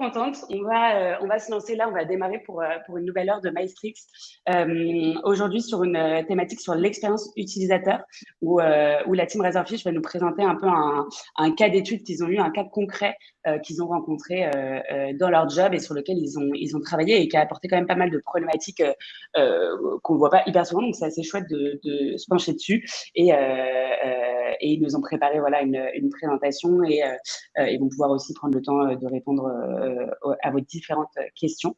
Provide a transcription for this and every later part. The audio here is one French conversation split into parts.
contente. On va se lancer là, on va démarrer pour une nouvelle heure de Maestrix. Aujourd'hui, sur une thématique sur l'expérience utilisateur, où la team Razorfish va nous présenter un peu un cas d'étude qu'ils ont eu, un cas concret qu'ils ont rencontré dans leur job et sur lequel ils ont travaillé et qui a apporté quand même pas mal de problématiques qu'on ne voit pas hyper souvent. Donc, c'est assez chouette de se pencher dessus. Et ils nous ont préparé voilà, une présentation et ils vont pouvoir aussi prendre le temps de répondre à vos différentes questions.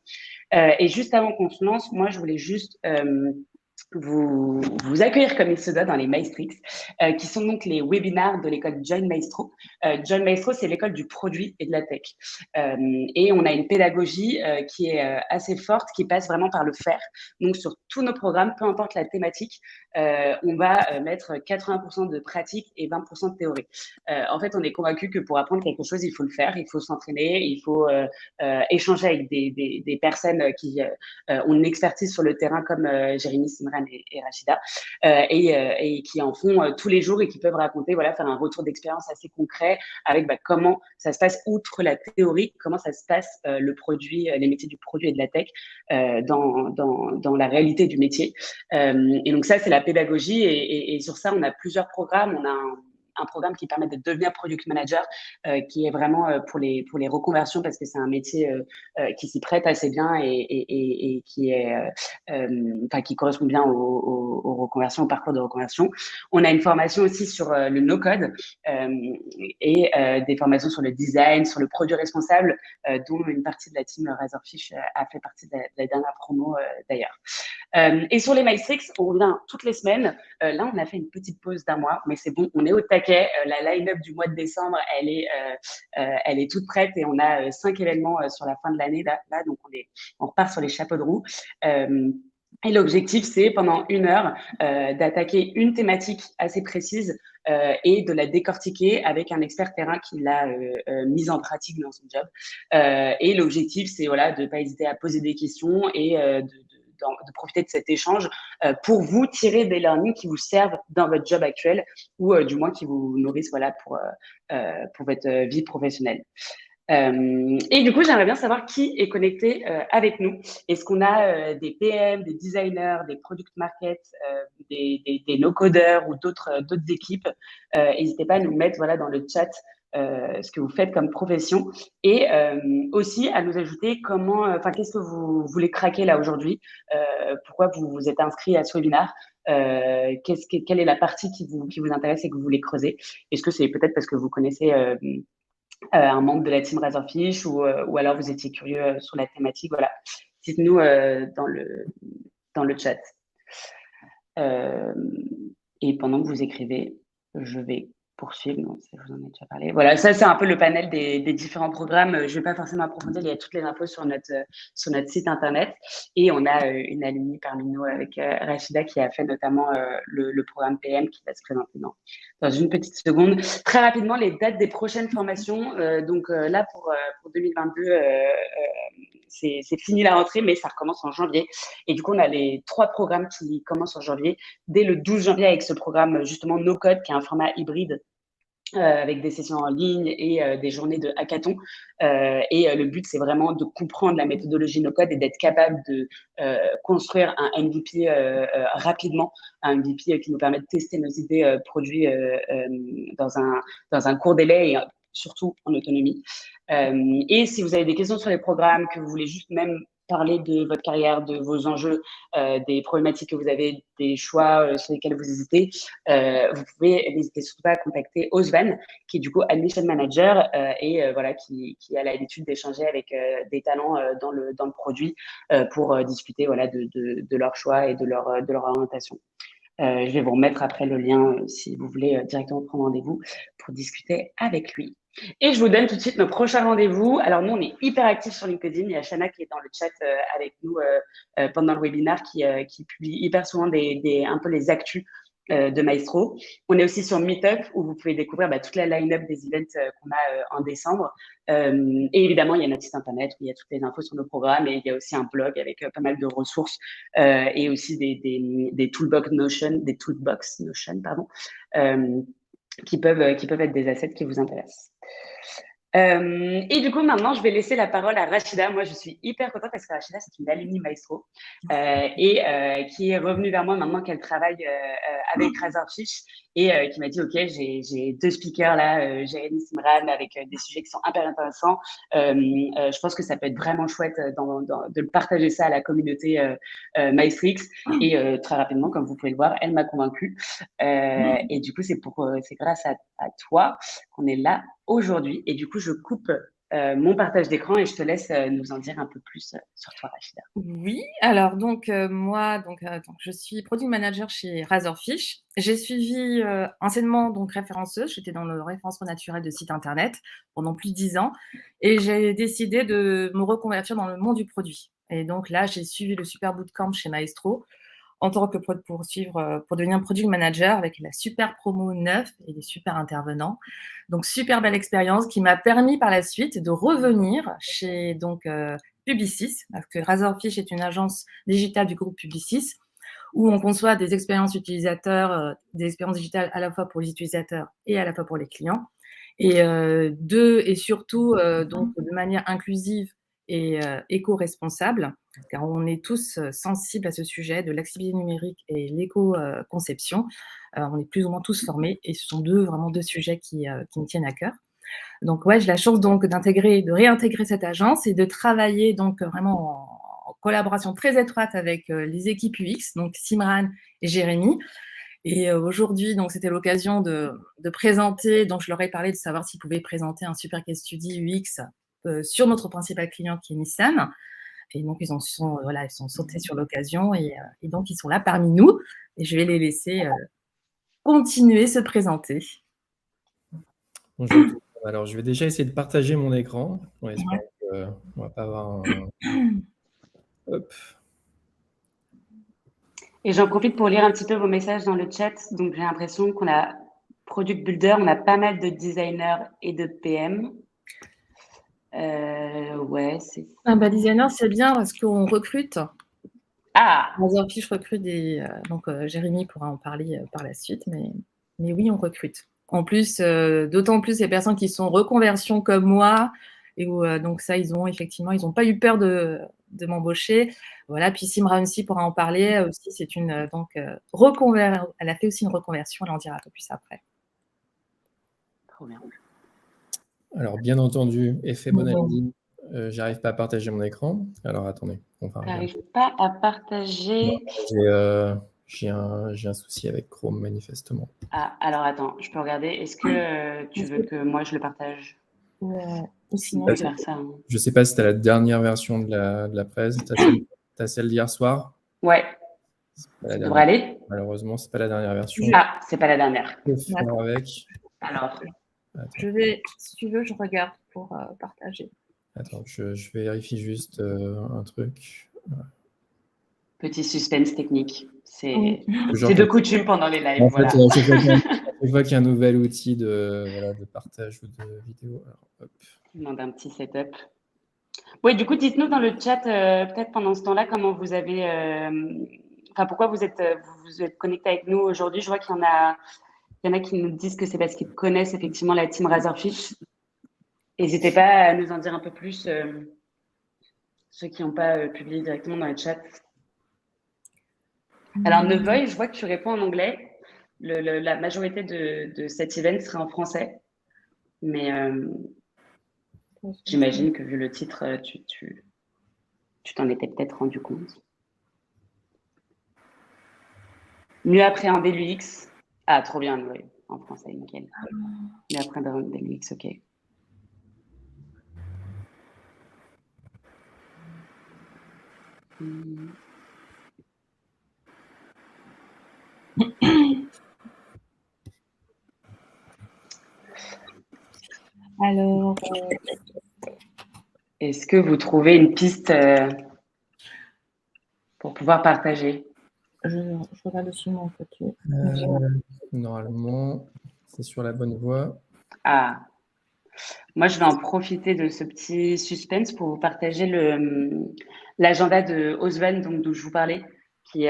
Et juste avant qu'on se lance, moi, je voulais juste vous accueillir comme il se doit dans les Maestrix, qui sont donc les webinars de l'école Join Maestro. Join Maestro, c'est l'école du produit et de la tech. Et on a une pédagogie qui est assez forte, qui passe vraiment par le faire. Donc, sur tous nos programmes, peu importe la thématique, on va mettre 80% de pratique et 20% de théorie. En fait, on est convaincu que pour apprendre quelque chose, il faut le faire, il faut s'entraîner, il faut échanger avec des personnes qui ont une expertise sur le terrain comme Jérémy, Simran et Rachida, et qui en font tous les jours et qui peuvent raconter, voilà, faire un retour d'expérience assez concret avec comment ça se passe outre la théorie, comment ça se passe le produit, les métiers du produit et de la tech dans la réalité du métier. Et donc ça, c'est la pédagogie et sur ça, on a plusieurs programmes. On a un programme qui permet de devenir product manager, qui est vraiment pour les reconversions parce que c'est un métier qui s'y prête assez bien et qui est, qui correspond bien aux reconversions, au parcours de reconversion. On a une formation aussi sur le no-code et des formations sur le design, sur le produit responsable, dont une partie de la team Razorfish a fait partie de la dernière promo d'ailleurs. Et sur les Maestrix, on revient toutes les semaines. Là, on a fait une petite pause d'un mois, mais c'est bon, on est au taquet. La line-up du mois de décembre, elle est toute prête et on a 5 événements sur la fin de l'année. Là, donc on repart sur les chapeaux de roue. Et l'objectif, c'est pendant 1 heure d'attaquer une thématique assez précise et de la décortiquer avec un expert terrain qui l'a mise en pratique dans son job. Et l'objectif, c'est voilà, de ne pas hésiter à poser des questions et de profiter de cet échange pour vous tirer des learnings qui vous servent dans votre job actuel ou du moins qui vous nourrissent voilà, pour votre vie professionnelle. Et du coup, j'aimerais bien savoir qui est connecté avec nous. Est-ce qu'on a des PM, des designers, des product market, des no-codeurs ou d'autres équipes? N'hésitez pas à nous mettre voilà, dans le chat ce que vous faites comme profession et aussi à nous ajouter qu'est-ce que vous voulez craquer là aujourd'hui, pourquoi vous vous êtes inscrit à ce webinaire, quelle est la partie qui vous intéresse et que vous voulez creuser. Est-ce que c'est peut-être parce que vous connaissez un membre de la team Razorfish ou alors vous étiez curieux sur la thématique, voilà. Dites-nous dans le chat. Et pendant que vous écrivez, je vais poursuivre. Non, ça, je vous en ai déjà parlé. Voilà, ça, c'est un peu le panel des différents programmes. Je ne vais pas forcément approfondir. Il y a toutes les infos sur notre site internet. Et on a une alumni parmi nous avec Rachida qui a fait notamment le programme PM qui va se présenter dans une petite seconde. Très rapidement, les dates des prochaines formations. Donc là, pour 2022, c'est fini la rentrée, mais ça recommence en janvier. Et du coup, on a les 3 programmes qui commencent en janvier. Dès le 12 janvier, avec ce programme, justement, No Code, qui est un format hybride avec des sessions en ligne et des journées de hackathon. Le but, c'est vraiment de comprendre la méthodologie no-code et d'être capable de construire un MVP rapidement, un MVP qui nous permet de tester nos idées produits dans un court délai et surtout en autonomie. Et si vous avez des questions sur les programmes, que vous voulez juste même parler de votre carrière, de vos enjeux, des problématiques que vous avez, des choix sur lesquels vous hésitez, vous pouvez n'hésiter surtout pas à contacter Osvan, qui est du coup Admission Manager voilà, qui a l'habitude d'échanger avec des talents dans le produit pour discuter voilà, de leurs choix et de leur orientation. Je vais vous remettre après le lien si vous voulez directement prendre rendez-vous pour discuter avec lui. Et je vous donne tout de suite nos prochains rendez-vous. Alors, nous, on est hyper actifs sur LinkedIn. Il y a Shana qui est dans le chat avec nous pendant le webinaire qui publie hyper souvent un peu les actus de Maestro. On est aussi sur Meetup où vous pouvez découvrir toute la line-up des events qu'on a en décembre. Et évidemment, il y a notre site internet où il y a toutes les infos sur nos programmes et il y a aussi un blog avec pas mal de ressources et aussi des toolbox Notion, pardon, qui peuvent être des assets qui vous intéressent. Et du coup, maintenant, je vais laisser la parole à Rachida. Moi, je suis hyper contente parce que Rachida, c'est une alumni Maestro qui est revenue vers moi maintenant qu'elle travaille avec Razorfish et qui m'a dit, OK, j'ai deux speakers là, Jérémy Simran, avec des sujets qui sont hyper intéressants. Je pense que ça peut être vraiment chouette de le partager ça à la communauté Maestrix. Et très rapidement, comme vous pouvez le voir, elle m'a convaincue. Et du coup, c'est grâce à toi qu'on est là aujourd'hui. Et du coup, je coupe mon partage d'écran et je te laisse nous en dire un peu plus sur toi, Rachida. Oui, alors donc moi, je suis product manager chez Razorfish. J'ai suivi anciennement donc référenceuse. J'étais dans le référencement naturel de site internet pendant plus de 10 ans et j'ai décidé de me reconvertir dans le monde du produit. Et donc là, j'ai suivi le super bootcamp chez Maestro en tant que pour devenir product manager avec la super promo 9 et des super intervenants. Donc super belle expérience qui m'a permis par la suite de revenir chez Publicis, parce que Razorfish est une agence digitale du groupe Publicis où on conçoit des expériences utilisateurs, des expériences digitales à la fois pour les utilisateurs et à la fois pour les clients. Et surtout donc de manière inclusive et éco-responsable, car on est tous sensibles à ce sujet de l'accessibilité numérique et l'éco-conception. On est plus ou moins tous formés et ce sont vraiment deux sujets qui me tiennent à cœur. Donc ouais, j'ai la chance donc de réintégrer cette agence et de travailler donc vraiment en collaboration très étroite avec les équipes UX, donc Simran et Jérémy. Et aujourd'hui, donc c'était l'occasion de présenter. Donc je leur ai parlé de savoir s'ils pouvaient présenter un super case study UX sur notre principal client qui est Nissan. Et donc ils sont sautés sur l'occasion et donc ils sont là parmi nous. Et je vais les laisser continuer se présenter. Bonjour. Alors, je vais déjà essayer de partager mon écran. On espère qu'on ne va pas avoir un... Hop. Et j'en profite pour lire un petit peu vos messages dans le chat. Donc, j'ai l'impression qu'on a Product Builder, on a pas mal de designers et de PM. Ouais, c'est... Designer, c'est bien parce qu'on recrute. Ah! Razorfish recrute Jérémy pourra en parler par la suite, mais oui, on recrute. En plus, d'autant plus les personnes qui sont reconversions comme moi, et où donc ça, ils ont pas eu peur de m'embaucher. Voilà, puis Simran aussi pourra en parler aussi. C'est une elle a fait aussi une reconversion, elle en dira un peu plus après. Trop bien. Alors, bien entendu, effet Bonaldine, j'arrive pas à partager mon écran. Alors, attendez, on va regarder. T'arrives pas à partager? J'ai un souci avec Chrome, manifestement. Ah, alors attends, je peux regarder. Est-ce que tu veux que moi je le partage? Ou sinon, On peut faire ça. Hein. Je sais pas si tu as la dernière version de la presse. Tu as celle d'hier soir? Ouais, Ça devrait aller. Malheureusement, c'est pas la dernière version. Ah, c'est pas la dernière. Que faire avec? Alors, si tu veux, je regarde pour partager. Attends, je vérifie juste un truc. petit suspense technique. C'est Toujours de coutume pendant les lives. En Voilà. fait, chaque fois qu'il y a un nouvel outil de partage ou de vidéo. Alors, hop. Je demande un petit setup. Oui, du coup, dites-nous dans le chat, peut-être pendant ce temps-là, comment vous avez. Enfin, pourquoi vous êtes connectés avec nous aujourd'hui. Je vois qu'il y en a qui nous disent que c'est parce qu'ils connaissent effectivement la team Razorfish. N'hésitez pas à nous en dire un peu plus, ceux qui n'ont pas publié directement dans le chat. Alors, Nevoy, je vois que tu réponds en anglais. La majorité de cet event sera en français. Mais j'imagine que vu le titre, tu t'en étais peut-être rendu compte. Mieux appréhender l'UX. Ah, trop bien, oui. En français, nickel. Mieux appréhender l'UX, ok. Alors, est-ce que vous trouvez une piste pour pouvoir partager? je regarde aussi mon côté. Normalement, c'est sur la bonne voie. Ah, moi, je vais en profiter de ce petit suspense pour vous partager l'agenda de Osvan, donc d'où je vous parlais, qui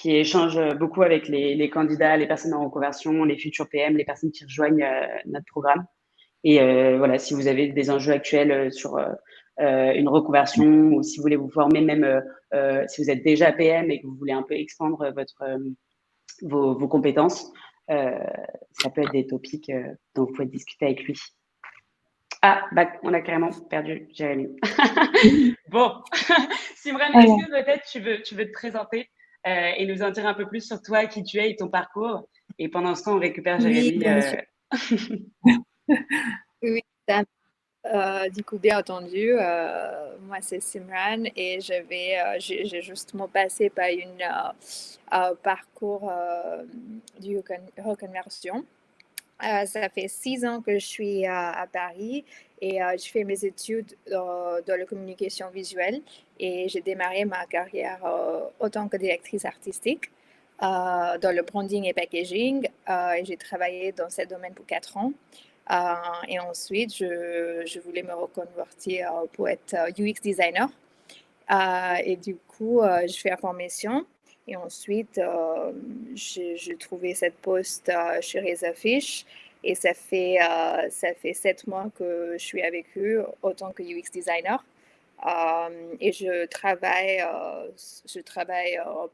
échange beaucoup avec les candidats, les personnes en reconversion, les futurs PM, les personnes qui rejoignent notre programme. Et voilà, si vous avez des enjeux actuels sur une reconversion ou si vous voulez vous former, même si vous êtes déjà PM et que vous voulez un peu expandre vos compétences, ça peut être des topics dont vous pouvez discuter avec lui. Ah, bah, on a carrément perdu Jérémy. Bon, Simran, est-ce que peut-être tu veux te présenter et nous en dire un peu plus sur toi, qui tu es et ton parcours? Et pendant ce temps, on récupère Oui, Jérémy. bien sûr. Oui, du coup, bien entendu, moi c'est Simran et j'ai justement passé par un parcours de reconversion. Ça fait 6 ans que je suis à Paris et je fais mes études dans la communication visuelle et j'ai démarré ma carrière autant que directrice artistique dans le branding et packaging et j'ai travaillé dans ce domaine pour 4 ans. Et ensuite, je voulais me reconvertir pour être UX designer. Et du coup, je fais la formation. Et ensuite, j'ai trouvé cette poste chez Razorfish. Et ça fait 7 mois que je suis avec eux autant que UX designer. Et je travaille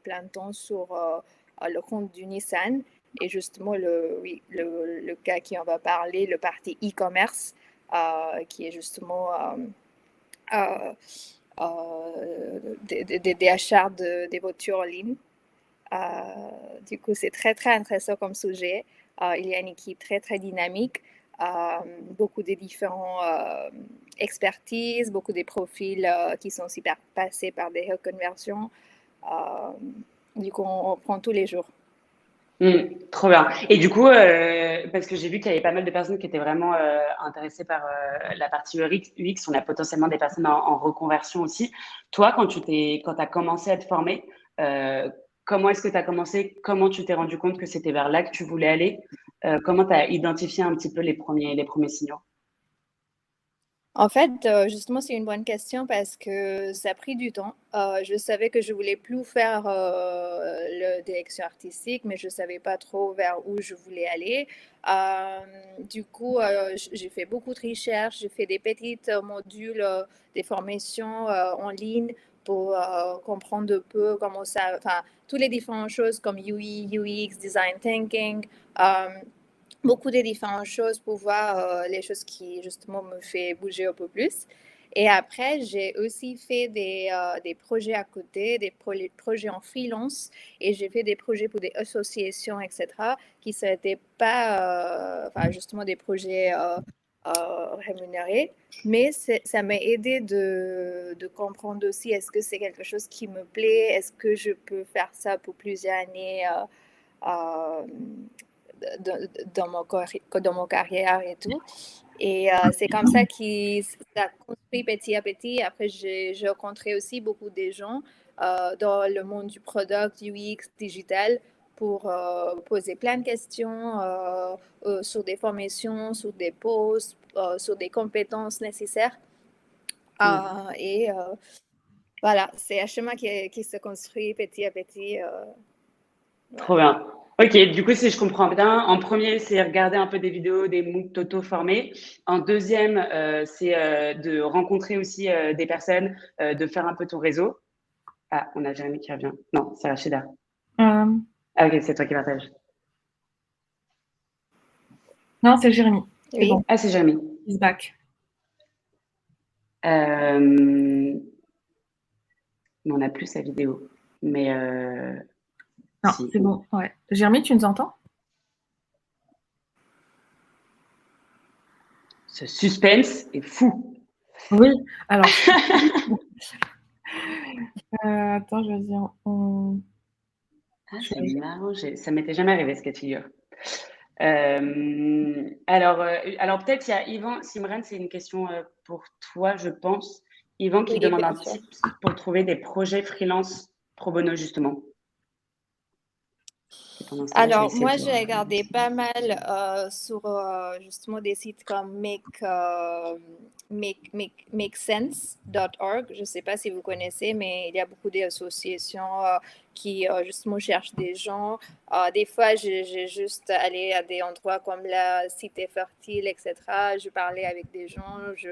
plein temps sur le compte du Nissan. Et justement, le cas qui en va parler, le parti e-commerce, qui est justement des achats des voitures en ligne. Du coup, c'est très, très intéressant comme sujet. Il y a une équipe très, très dynamique, beaucoup de différentes expertises, beaucoup de profils qui sont aussi passés par des reconversions. Du coup, on prend tous les jours. Trop bien. Et du coup, parce que j'ai vu qu'il y avait pas mal de personnes qui étaient vraiment intéressées par la partie UX, on a potentiellement des personnes en reconversion aussi. Toi, quand tu as commencé à te former, comment est-ce que tu as commencé? Comment tu t'es rendu compte que c'était vers là que tu voulais aller? Comment tu as identifié un petit peu les premiers signaux? En fait, justement, c'est une bonne question parce que ça a pris du temps. Je savais que je voulais plus faire la direction artistique, mais je ne savais pas trop vers où je voulais aller. Du coup, j'ai fait beaucoup de recherches, j'ai fait des petits modules, des formations en ligne pour comprendre un peu comment ça, enfin, toutes les différentes choses comme UI, UX, design thinking. Beaucoup de différentes choses pour voir les choses qui justement me fait bouger un peu plus. Et après, j'ai aussi fait des projets à côté, des projets en freelance et j'ai fait des projets pour des associations, etc., qui n'étaient pas justement des projets rémunérés. Mais ça m'a aidé de comprendre aussi est-ce que c'est quelque chose qui me plaît, est-ce que je peux faire ça pour plusieurs années dans mon carrière et tout. Et c'est comme ça que ça a construit petit à petit. Après, j'ai rencontré aussi beaucoup de gens dans le monde du product, UX, digital, pour poser plein de questions sur des formations, sur des posts, sur des compétences nécessaires. Et voilà, c'est un chemin qui se construit petit à petit. Trop bien. Ok, du coup, si je comprends bien, en premier, c'est regarder un peu des vidéos des MOOC t'auto-former. En deuxième, c'est de rencontrer aussi des personnes, de faire un peu ton réseau. Ah, on a Jérémy qui revient. Non, c'est Rachida. Ah, ok, c'est toi qui partages. Non, c'est Jérémy. C'est Oui. bon. Ah, c'est Jérémy. He's back. Mais on n'a plus sa vidéo. Mais Non, si. c'est bon. Ouais. Jérémy, tu nous entends? Ce suspense est fou. Oui. Alors, attends, je vais dire. Ah, c'est marrant. Ça m'était jamais arrivé ce cas de figure. Alors peut-être il y a Yvan. Simran, c'est une question pour toi, je pense. Yvan qui Oui, demande bien un sûr. tips pour trouver des projets freelance pro bono, justement. pendant ce temps-là, je vais Alors, essayer moi, de j'ai voir. regardé pas mal sur justement des sites comme makesense.org. Je ne sais pas si vous connaissez, mais il y a beaucoup d'associations qui justement cherchent des gens. Des fois, j'ai juste allé à des endroits comme la Cité Fertile, etc. Je parlais avec des gens, je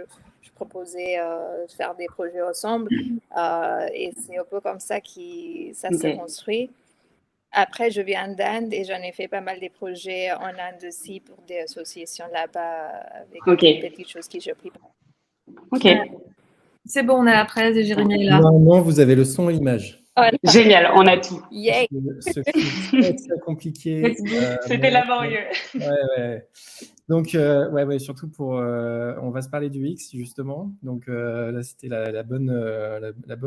proposais de faire des projets ensemble. Et c'est un peu comme ça que ça se Ok. construit. Après, je viens d'Inde et j'en ai fait pas mal des projets en Inde aussi pour des associations là-bas avec Ok. des petites choses que j'ai pris. Ok. C'est bon, on a la presse et Jérémy est là. Normalement, vous avez le son et l'image. Voilà. Génial, on a tout. Yay! Ce fut très, très compliqué. Let's go. C'était mais- laborieux. Ouais. Donc, surtout on va se parler du X, justement. Donc, là, c'était la bonne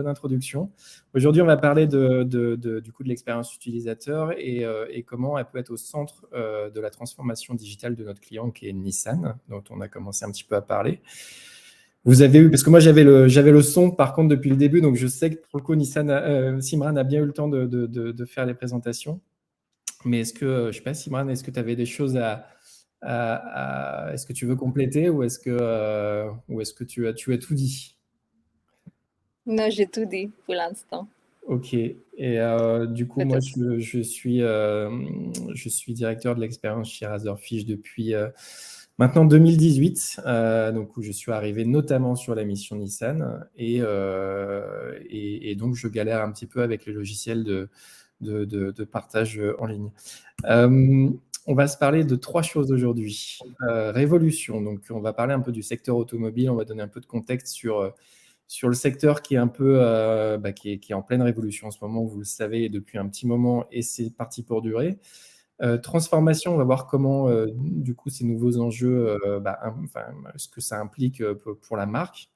introduction. Aujourd'hui, on va parler du coup de l'expérience utilisateur et comment elle peut être au centre de la transformation digitale de notre client, qui est Nissan, dont on a commencé un petit peu à parler. Vous avez eu, parce que moi j'avais le son par contre depuis le début, donc je sais que pour le coup Simran a bien eu le temps de faire les présentations. Mais je ne sais pas, Simran, est-ce que tu avais des choses est-ce que tu veux compléter ou est-ce que tu as tout dit? Non, j'ai tout dit pour l'instant. Ok. Et du coup, moi, je suis directeur de l'expérience chez Razorfish depuis maintenant 2018, donc où je suis arrivé notamment sur la mission Nissan et donc je galère un petit peu avec les logiciels de partage en ligne. On va se parler de 3 choses aujourd'hui. Révolution, donc on va parler un peu du secteur automobile, on va donner un peu de contexte sur le secteur qui est un peu qui est en pleine révolution en ce moment, vous le savez depuis un petit moment, et c'est parti pour durer. Transformation, on va voir comment du coup ces nouveaux enjeux, ce que ça implique pour la marque.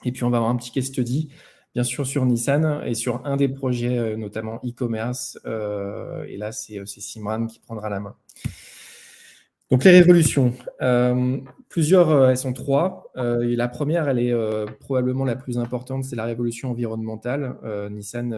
Et puis on va avoir un petit case study, bien sûr sur Nissan et sur un des projets notamment e-commerce. Et là, c'est Simran qui prendra la main. Donc les révolutions, plusieurs, elles sont 3. Et la première, elle est probablement la plus importante, c'est la révolution environnementale. Nissan,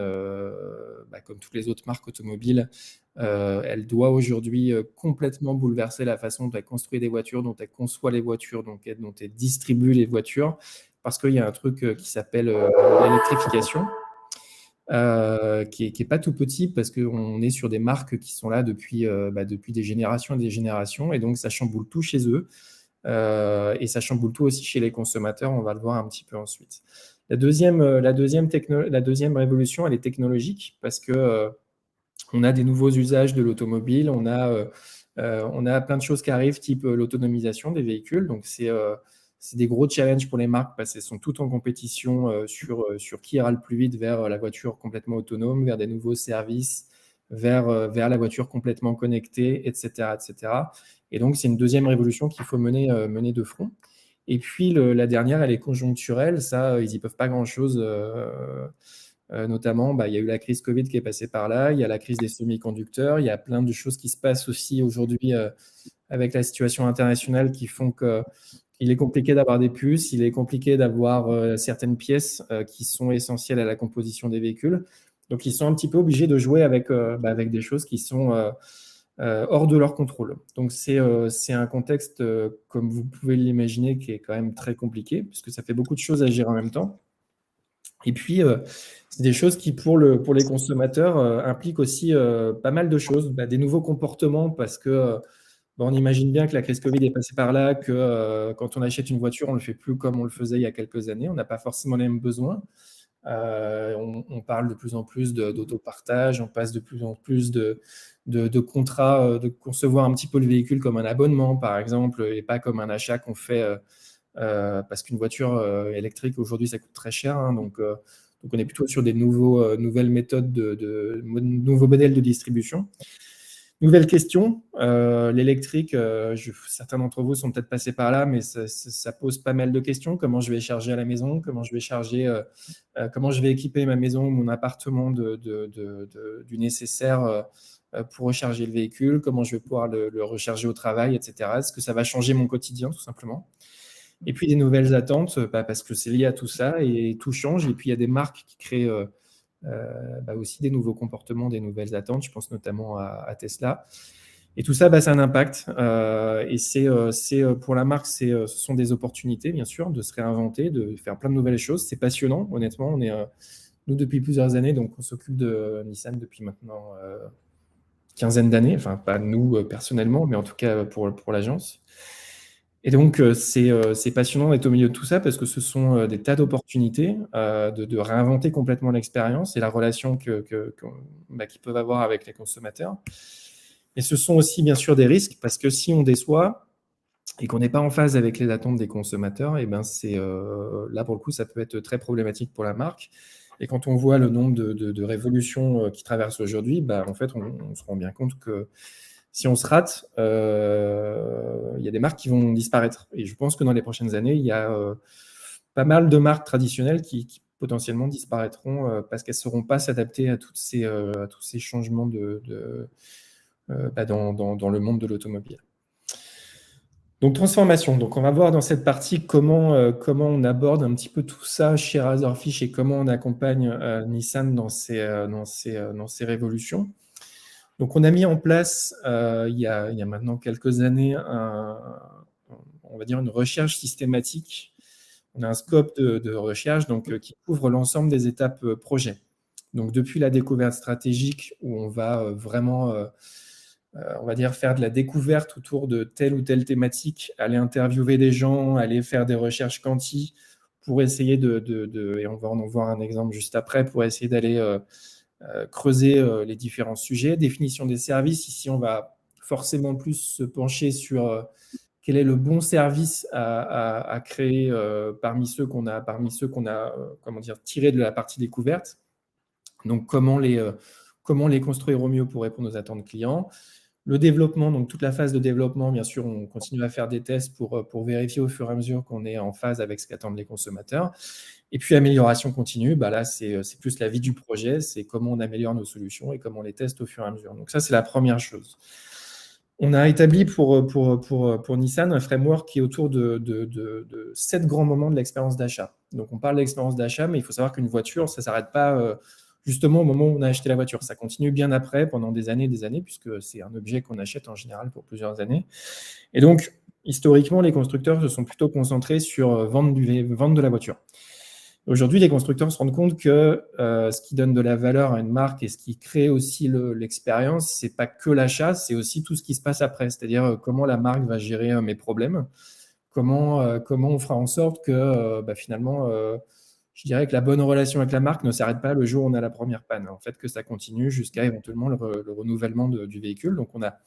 comme toutes les autres marques automobiles, elle doit aujourd'hui complètement bouleverser la façon dont elle construit des voitures, dont elle conçoit les voitures, dont elle distribue les voitures, parce qu'il y a un truc qui s'appelle l'électrification. Qui est pas tout petit parce qu'on est sur des marques qui sont là depuis des générations et des générations, et donc ça chamboule tout chez eux et ça chamboule tout aussi chez les consommateurs, on va le voir un petit peu ensuite. La deuxième révolution, elle est technologique parce que on a des nouveaux usages de l'automobile, on a plein de choses qui arrivent, type l'autonomisation des véhicules, donc c'est des gros challenges pour les marques parce qu'elles sont toutes en compétition sur qui ira le plus vite vers la voiture complètement autonome, vers des nouveaux services, vers la voiture complètement connectée, etc. Et donc, c'est une deuxième révolution qu'il faut mener de front. Et puis, la dernière, elle est conjoncturelle. Ça, ils n'y peuvent pas grand-chose. Notamment, il y a eu la crise Covid qui est passée par là, il y a la crise des semi-conducteurs, il y a plein de choses qui se passent aussi aujourd'hui avec la situation internationale qui font qu'il est compliqué d'avoir des puces, il est compliqué d'avoir certaines pièces qui sont essentielles à la composition des véhicules. Donc, ils sont un petit peu obligés de jouer avec des choses qui sont hors de leur contrôle. Donc, c'est un contexte, comme vous pouvez l'imaginer, qui est quand même très compliqué, puisque ça fait beaucoup de choses à gérer en même temps. Et puis, c'est des choses qui, pour les consommateurs, impliquent aussi pas mal de choses, des nouveaux comportements, parce que on imagine bien que la crise Covid est passée par là, que quand on achète une voiture, on ne le fait plus comme on le faisait il y a quelques années. On n'a pas forcément les mêmes besoins. On parle de plus en plus d'autopartage, on passe de plus en plus de contrats, de concevoir un petit peu le véhicule comme un abonnement, par exemple, et pas comme un achat qu'on fait parce qu'une voiture électrique, aujourd'hui, ça coûte très cher. Hein, donc, on est plutôt sur des nouvelles méthodes, nouveaux modèles de distribution. Nouvelle question, l'électrique, certains d'entre vous sont peut-être passés par là, mais ça pose pas mal de questions. Comment je vais charger à la maison? Comment je vais équiper ma maison, mon appartement du nécessaire pour recharger le véhicule? Comment je vais pouvoir le recharger au travail, etc. Est-ce que ça va changer mon quotidien, tout simplement? Et puis des nouvelles attentes, parce que c'est lié à tout ça et tout change. Et puis il y a des marques qui créent aussi des nouveaux comportements, des nouvelles attentes. Je pense notamment à Tesla. Et tout ça, ça a un impact. Et pour la marque, ce sont des opportunités, bien sûr, de se réinventer, de faire plein de nouvelles choses. C'est passionnant, honnêtement. Nous, depuis plusieurs années, donc on s'occupe de Nissan depuis maintenant quinzaine d'années. Enfin, pas nous personnellement, mais en tout cas pour l'agence. Et donc, c'est passionnant d'être au milieu de tout ça parce que ce sont des tas d'opportunités de réinventer complètement l'expérience et la relation qu'ils peuvent avoir avec les consommateurs. Et ce sont aussi, bien sûr, des risques parce que si on déçoit et qu'on n'est pas en phase avec les attentes des consommateurs, et là, pour le coup, ça peut être très problématique pour la marque. Et quand on voit le nombre de révolutions qui traversent aujourd'hui, en fait, on se rend bien compte que si on se rate, il y a des marques qui vont disparaître. Et je pense que dans les prochaines années, il y a pas mal de marques traditionnelles qui potentiellement disparaîtront parce qu'elles ne sauront pas s'adapter à tous ces changements dans le monde de l'automobile. Donc, transformation. Donc, on va voir dans cette partie comment on aborde un petit peu tout ça chez Razorfish et comment on accompagne Nissan dans ces révolutions. Donc, on a mis en place, il y a maintenant quelques années, on va dire une recherche systématique. On a un scope de recherche qui couvre l'ensemble des étapes projet. Donc, depuis la découverte stratégique, où on va vraiment, on va dire, faire de la découverte autour de telle ou telle thématique, aller interviewer des gens, aller faire des recherches quanti pour essayer et on va en voir un exemple juste après, pour essayer d'aller creuser les différents sujets. Définition des services, ici on va forcément plus se pencher sur quel est le bon service à créer parmi ceux qu'on a tirés de la partie découverte. Donc comment les construire au mieux pour répondre aux attentes clients. Le développement, donc toute la phase de développement, bien sûr, on continue à faire des tests pour vérifier au fur et à mesure qu'on est en phase avec ce qu'attendent les consommateurs. Et puis, amélioration continue, là, c'est plus la vie du projet, c'est comment on améliore nos solutions et comment on les teste au fur et à mesure. Donc ça, c'est la première chose. On a établi pour Nissan un framework qui est autour de 7 grands moments de l'expérience d'achat. Donc, on parle d'expérience d'achat, mais il faut savoir qu'une voiture, ça ne s'arrête pas justement au moment où on a acheté la voiture. Ça continue bien après, pendant des années, puisque c'est un objet qu'on achète en général pour plusieurs années. Et donc, historiquement, les constructeurs se sont plutôt concentrés sur vendre de la voiture. Aujourd'hui, les constructeurs se rendent compte que ce qui donne de la valeur à une marque et ce qui crée aussi l'expérience, ce n'est pas que l'achat, c'est aussi tout ce qui se passe après. C'est-à-dire comment la marque va gérer mes problèmes, comment on fera en sorte que finalement, je dirais que la bonne relation avec la marque ne s'arrête pas le jour où on a la première panne. En fait, que ça continue jusqu'à éventuellement le renouvellement du véhicule. Donc, on a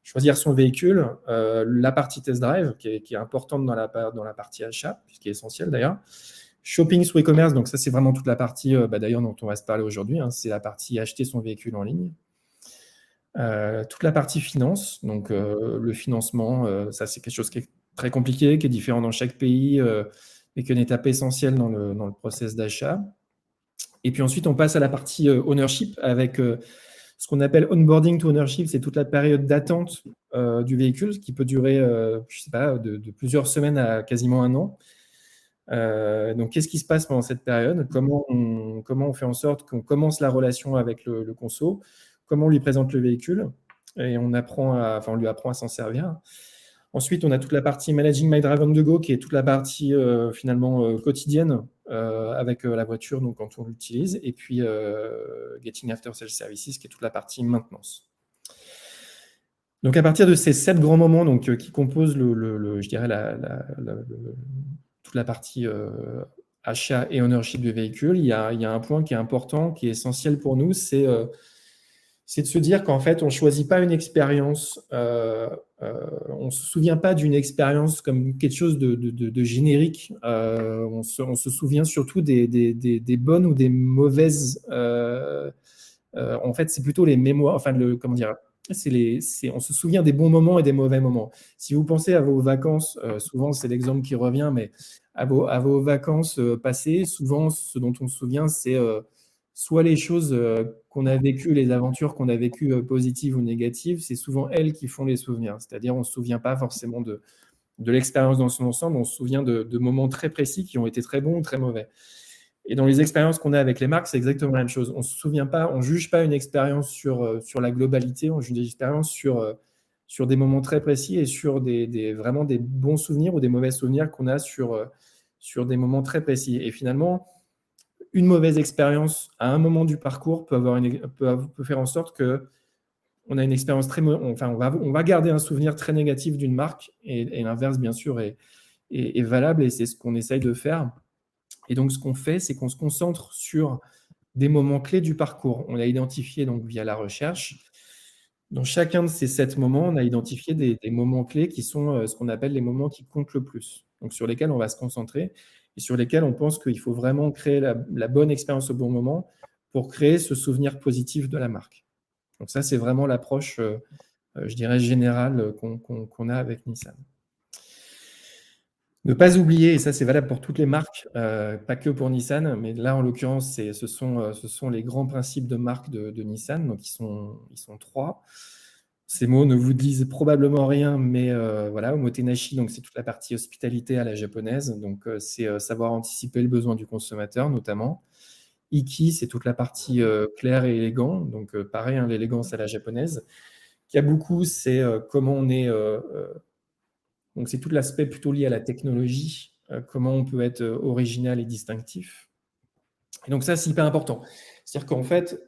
choisir son véhicule, la partie test drive qui est importante dans la partie achat, ce qui est essentiel d'ailleurs. Shopping sous e-commerce, donc ça c'est vraiment toute la partie d'ailleurs dont on va se parler aujourd'hui, c'est la partie acheter son véhicule en ligne. Toute la partie finance, donc le financement, ça c'est quelque chose qui est très compliqué, qui est différent dans chaque pays, mais qui est une étape essentielle dans le process d'achat. Et puis ensuite on passe à la partie ownership avec ce qu'on appelle onboarding to ownership, c'est toute la période d'attente du véhicule, qui peut durer, je sais pas, de plusieurs semaines à quasiment un an. Donc, qu'est-ce qui se passe pendant cette période ? Comment on fait en sorte qu'on commence la relation avec le conso ? Comment on lui présente le véhicule ? Et on lui apprend à s'en servir. Ensuite, on a toute la partie Managing My Drive on the Go, qui est toute la partie finalement quotidienne avec la voiture, donc quand on l'utilise. Et puis Getting After Sales Services, qui est toute la partie maintenance. Donc, à partir de ces 7 grands moments qui composent je dirais toute la partie achat et ownership du véhicule, il y a un point qui est important, qui est essentiel pour nous, c'est de se dire qu'en fait, on ne choisit pas une expérience, on ne se souvient pas d'une expérience comme quelque chose de générique, on se souvient surtout des bonnes ou des mauvaises, en fait, c'est plutôt les mémoires, comment dire, on se souvient des bons moments et des mauvais moments. Si vous pensez à vos vacances, souvent c'est l'exemple qui revient, mais à vos vacances passées, souvent ce dont on se souvient, c'est soit les choses qu'on a vécues, les aventures qu'on a vécues positives ou négatives, c'est souvent elles qui font les souvenirs. C'est-à-dire on ne se souvient pas forcément de l'expérience dans son ensemble, on se souvient de moments très précis qui ont été très bons ou très mauvais. Et dans les expériences qu'on a avec les marques, c'est exactement la même chose. On ne se souvient pas, on ne juge pas une expérience sur la globalité, on juge des expériences sur des moments très précis et sur vraiment des bons souvenirs ou des mauvais souvenirs qu'on a sur des moments très précis. Et finalement, une mauvaise expérience à un moment du parcours peut faire en sorte que on a une expérience on va garder un souvenir très négatif d'une marque et l'inverse, bien sûr, est valable et c'est ce qu'on essaye de faire. Et donc, ce qu'on fait, c'est qu'on se concentre sur des moments clés du parcours. On a identifié donc via la recherche. Dans chacun de ces 7 moments, on a identifié des moments clés qui sont ce qu'on appelle les moments qui comptent le plus. Donc, sur lesquels on va se concentrer et sur lesquels on pense qu'il faut vraiment créer la bonne expérience au bon moment pour créer ce souvenir positif de la marque. Donc ça, c'est vraiment l'approche, je dirais, générale qu'on a avec Nissan. Ne pas oublier, et ça c'est valable pour toutes les marques, pas que pour Nissan, mais là en l'occurrence, ce sont les grands principes de marque de Nissan, donc ils sont 3. Ces mots ne vous disent probablement rien, mais voilà, Omotenashi, donc c'est toute la partie hospitalité à la japonaise, donc c'est savoir anticiper le besoin du consommateur notamment. Iki, c'est toute la partie claire et élégant, donc pareil, hein, l'élégance à la japonaise. Kabuku, c'est comment on est... donc c'est tout l'aspect plutôt lié à la technologie, comment on peut être original et distinctif. Et donc ça, c'est hyper important. C'est-à-dire qu'en fait,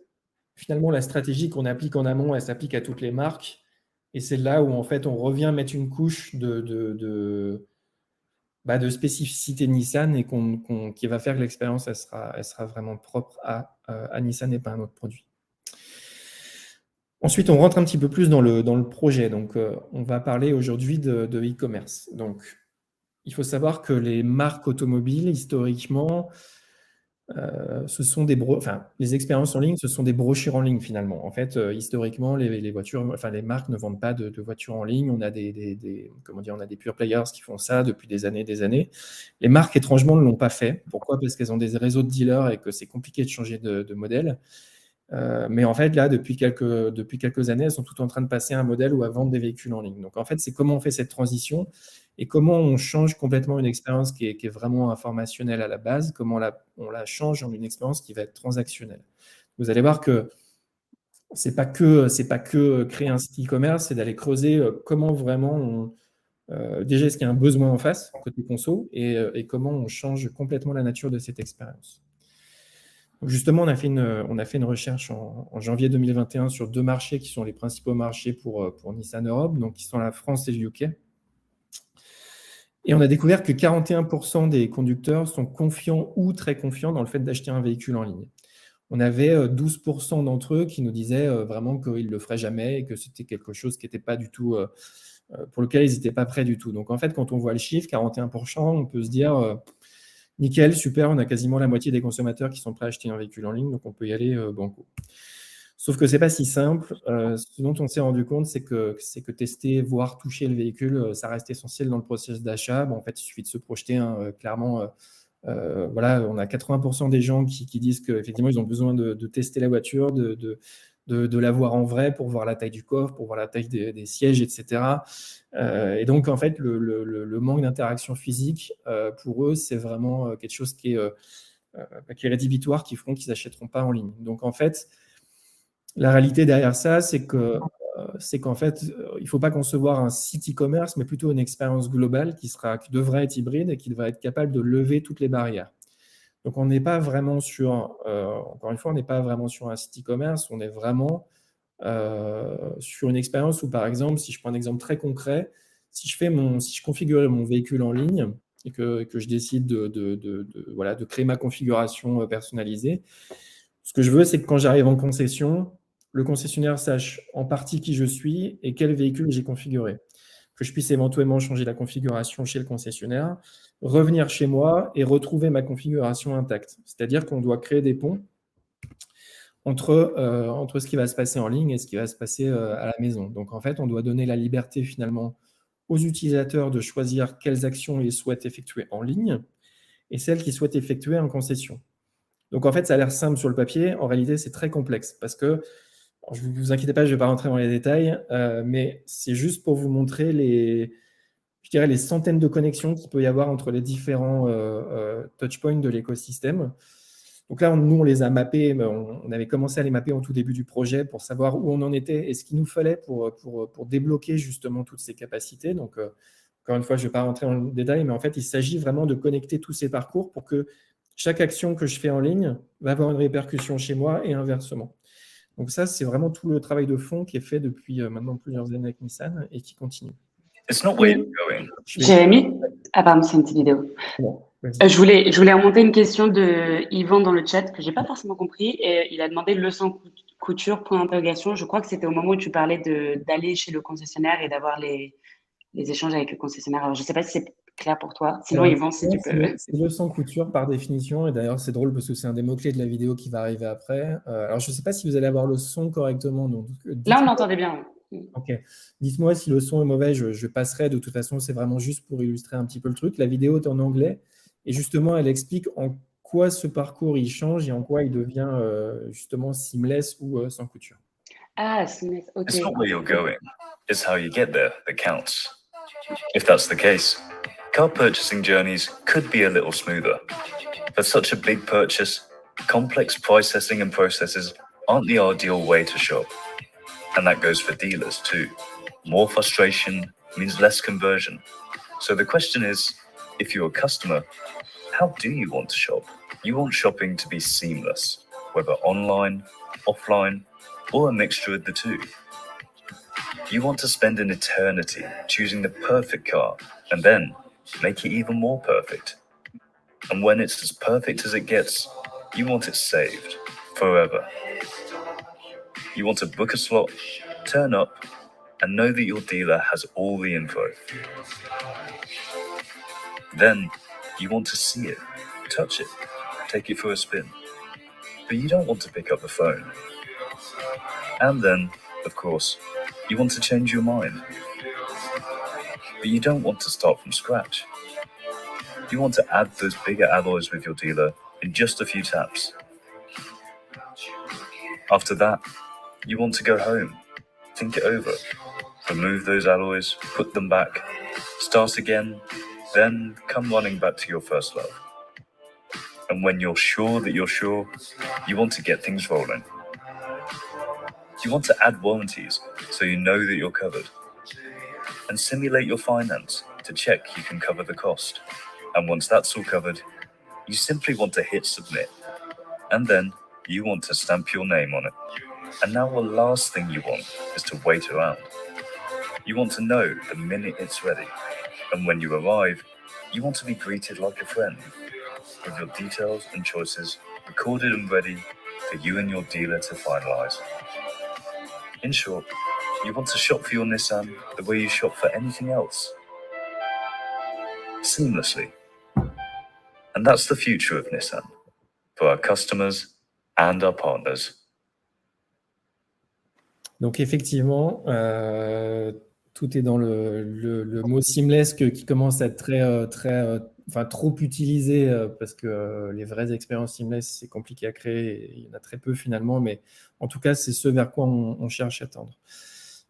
finalement, la stratégie qu'on applique en amont, elle s'applique à toutes les marques. Et c'est là où, en fait, on revient mettre une couche de spécificité Nissan et qui va faire que l'expérience, elle sera vraiment propre à Nissan et pas à un autre produit. Ensuite, on rentre un petit peu plus dans le projet. Donc, on va parler aujourd'hui de e-commerce. Donc, il faut savoir que les marques automobiles, historiquement, les expériences en ligne, ce sont des brochures en ligne finalement. En fait, historiquement, les marques ne vendent pas de voitures en ligne. On a on a des pure players qui font ça depuis des années, des années. Les marques, étrangement, ne l'ont pas fait. Pourquoi? Parce qu'elles ont des réseaux de dealers et que c'est compliqué de changer de modèle. Mais en fait, là, depuis quelques années, elles sont toutes en train de passer à un modèle où elles vendent des véhicules en ligne. Donc, en fait, c'est comment on fait cette transition et comment on change complètement une expérience qui est vraiment informationnelle à la base, comment on la change en une expérience qui va être transactionnelle. Vous allez voir que c'est pas que créer un site e-commerce, c'est d'aller creuser comment vraiment déjà, est-ce qu'il y a un besoin en face, côté conso, et comment on change complètement la nature de cette expérience. Donc justement, on a fait une recherche en janvier 2021 sur 2 marchés qui sont les principaux marchés pour Nissan Europe, donc qui sont la France et le UK. Et on a découvert que 41% des conducteurs sont confiants ou très confiants dans le fait d'acheter un véhicule en ligne. On avait 12% d'entre eux qui nous disaient vraiment qu'ils ne le feraient jamais et que c'était quelque chose qui n'était pas du tout, pour lequel ils n'étaient pas prêts du tout. Donc en fait, quand on voit le chiffre, 41%, on peut se dire nickel, super, on a quasiment la moitié des consommateurs qui sont prêts à acheter un véhicule en ligne, donc on peut y aller banco. Sauf que ce n'est pas si simple. Ce dont on s'est rendu compte, c'est que tester, voire toucher le véhicule, ça reste essentiel dans le processus d'achat. En fait, il suffit de se projeter, hein, clairement. Voilà, on a 80% des gens qui disent qu'effectivement, ils ont besoin de tester la voiture, de la voir en vrai pour voir la taille du coffre, pour voir la taille des sièges, etc. Et donc, en fait, le manque d'interaction physique, pour eux, c'est vraiment quelque chose qui est rédhibitoire, qui feront qu'ils n'achèteront pas en ligne. Donc, en fait, la réalité derrière ça, c'est qu'en fait, il ne faut pas concevoir un site e-commerce, mais plutôt une expérience globale qui devrait être hybride et qui devrait être capable de lever toutes les barrières. Donc, on n'est pas vraiment encore une fois, on n'est pas vraiment sur un site e-commerce, on est vraiment sur une expérience où, par exemple, si je prends un exemple très concret, si je configurais mon véhicule en ligne et que je décide de créer ma configuration personnalisée, ce que je veux, c'est que quand j'arrive en concession, le concessionnaire sache en partie qui je suis et quel véhicule j'ai configuré. Que je puisse éventuellement changer la configuration chez le concessionnaire, revenir chez moi et retrouver ma configuration intacte. C'est-à-dire qu'on doit créer des ponts entre ce qui va se passer en ligne et ce qui va se passer à la maison. Donc, en fait, on doit donner la liberté finalement aux utilisateurs de choisir quelles actions ils souhaitent effectuer en ligne et celles qu'ils souhaitent effectuer en concession. Donc, en fait, ça a l'air simple sur le papier. En réalité, c'est très complexe parce que, je ne vous inquiétez pas, je ne vais pas rentrer dans les détails, mais c'est juste pour vous montrer les centaines de connexions qu'il peut y avoir entre les différents touchpoints de l'écosystème. Donc là, nous, on les a mappés, on avait commencé à les mapper en tout début du projet pour savoir où on en était et ce qu'il nous fallait pour débloquer justement toutes ces capacités. Donc, encore une fois, je ne vais pas rentrer dans le détail, mais en fait, il s'agit vraiment de connecter tous ces parcours pour que chaque action que je fais en ligne va avoir une répercussion chez moi et inversement. Donc ça, c'est vraiment tout le travail de fond qui est fait depuis maintenant plusieurs années avec Nissan et qui continue. It's not where you're going. Jérémy? Ah pardon, c'est une petite vidéo. Bon, vas-y. Je voulais remonter une question de Yvan dans le chat que j'ai pas forcément compris. Et il a demandé leçon couture, point d'interrogation. Je crois que c'était au moment où tu parlais d'aller chez le concessionnaire et d'avoir les échanges avec le concessionnaire. Alors, je sais pas si c'est clair pour toi. Sinon, Yvan, si tu peux. C'est leçon couture par définition. Et d'ailleurs, c'est drôle parce que c'est un des mots-clés de la vidéo qui va arriver après. Alors, je ne sais pas si vous allez avoir le son correctement. Donc, là, on l'entendait bien. Oui. Ok. Dites-moi si le son est mauvais, je passerai. De toute façon, c'est vraiment juste pour illustrer un petit peu le truc. La vidéo est en anglais. Et justement, elle explique en quoi ce parcours il change et en quoi il devient justement seamless ou sans couture. Ah, seamless, ok. It's not where you're going. It's how you get there that counts. If that's the case, car purchasing journeys could be a little smoother. For such a big purchase, complex processing and processes aren't the ideal way to shop. And that goes for dealers too. More frustration means less conversion. So the question is, if you're a customer, how do you want to shop? You want shopping to be seamless, whether online, offline, or a mixture of the two. You want to spend an eternity choosing the perfect car and then make it even more perfect. And when it's as perfect as it gets, you want it saved forever. You want to book a slot, turn up, and know that your dealer has all the info. Then you want to see it, touch it, take it for a spin. But you don't want to pick up the phone. And then, of course, you want to change your mind. But you don't want to start from scratch. You want to add those bigger alloys with your dealer in just a few taps. After that, you want to go home, think it over, remove those alloys, put them back, start again, then come running back to your first love. And when you're sure that you're sure, you want to get things rolling. You want to add warranties so you know that you're covered. And simulate your finance to check you can cover the cost. And once that's all covered, you simply want to hit submit. And then you want to stamp your name on it. And now the last thing you want is to wait around. You want to know the minute it's ready. And when you arrive, you want to be greeted like a friend, with your details and choices recorded and ready for you and your dealer to finalize. In short, you want to shop for your Nissan the way you shop for anything else. Seamlessly. And that's the future of Nissan, for our customers and our partners. Donc effectivement, tout est dans le mot seamless qui commence à être trop utilisé parce que les vraies expériences seamless, c'est compliqué à créer et il y en a très peu finalement, mais en tout cas, c'est ce vers quoi on cherche à tendre.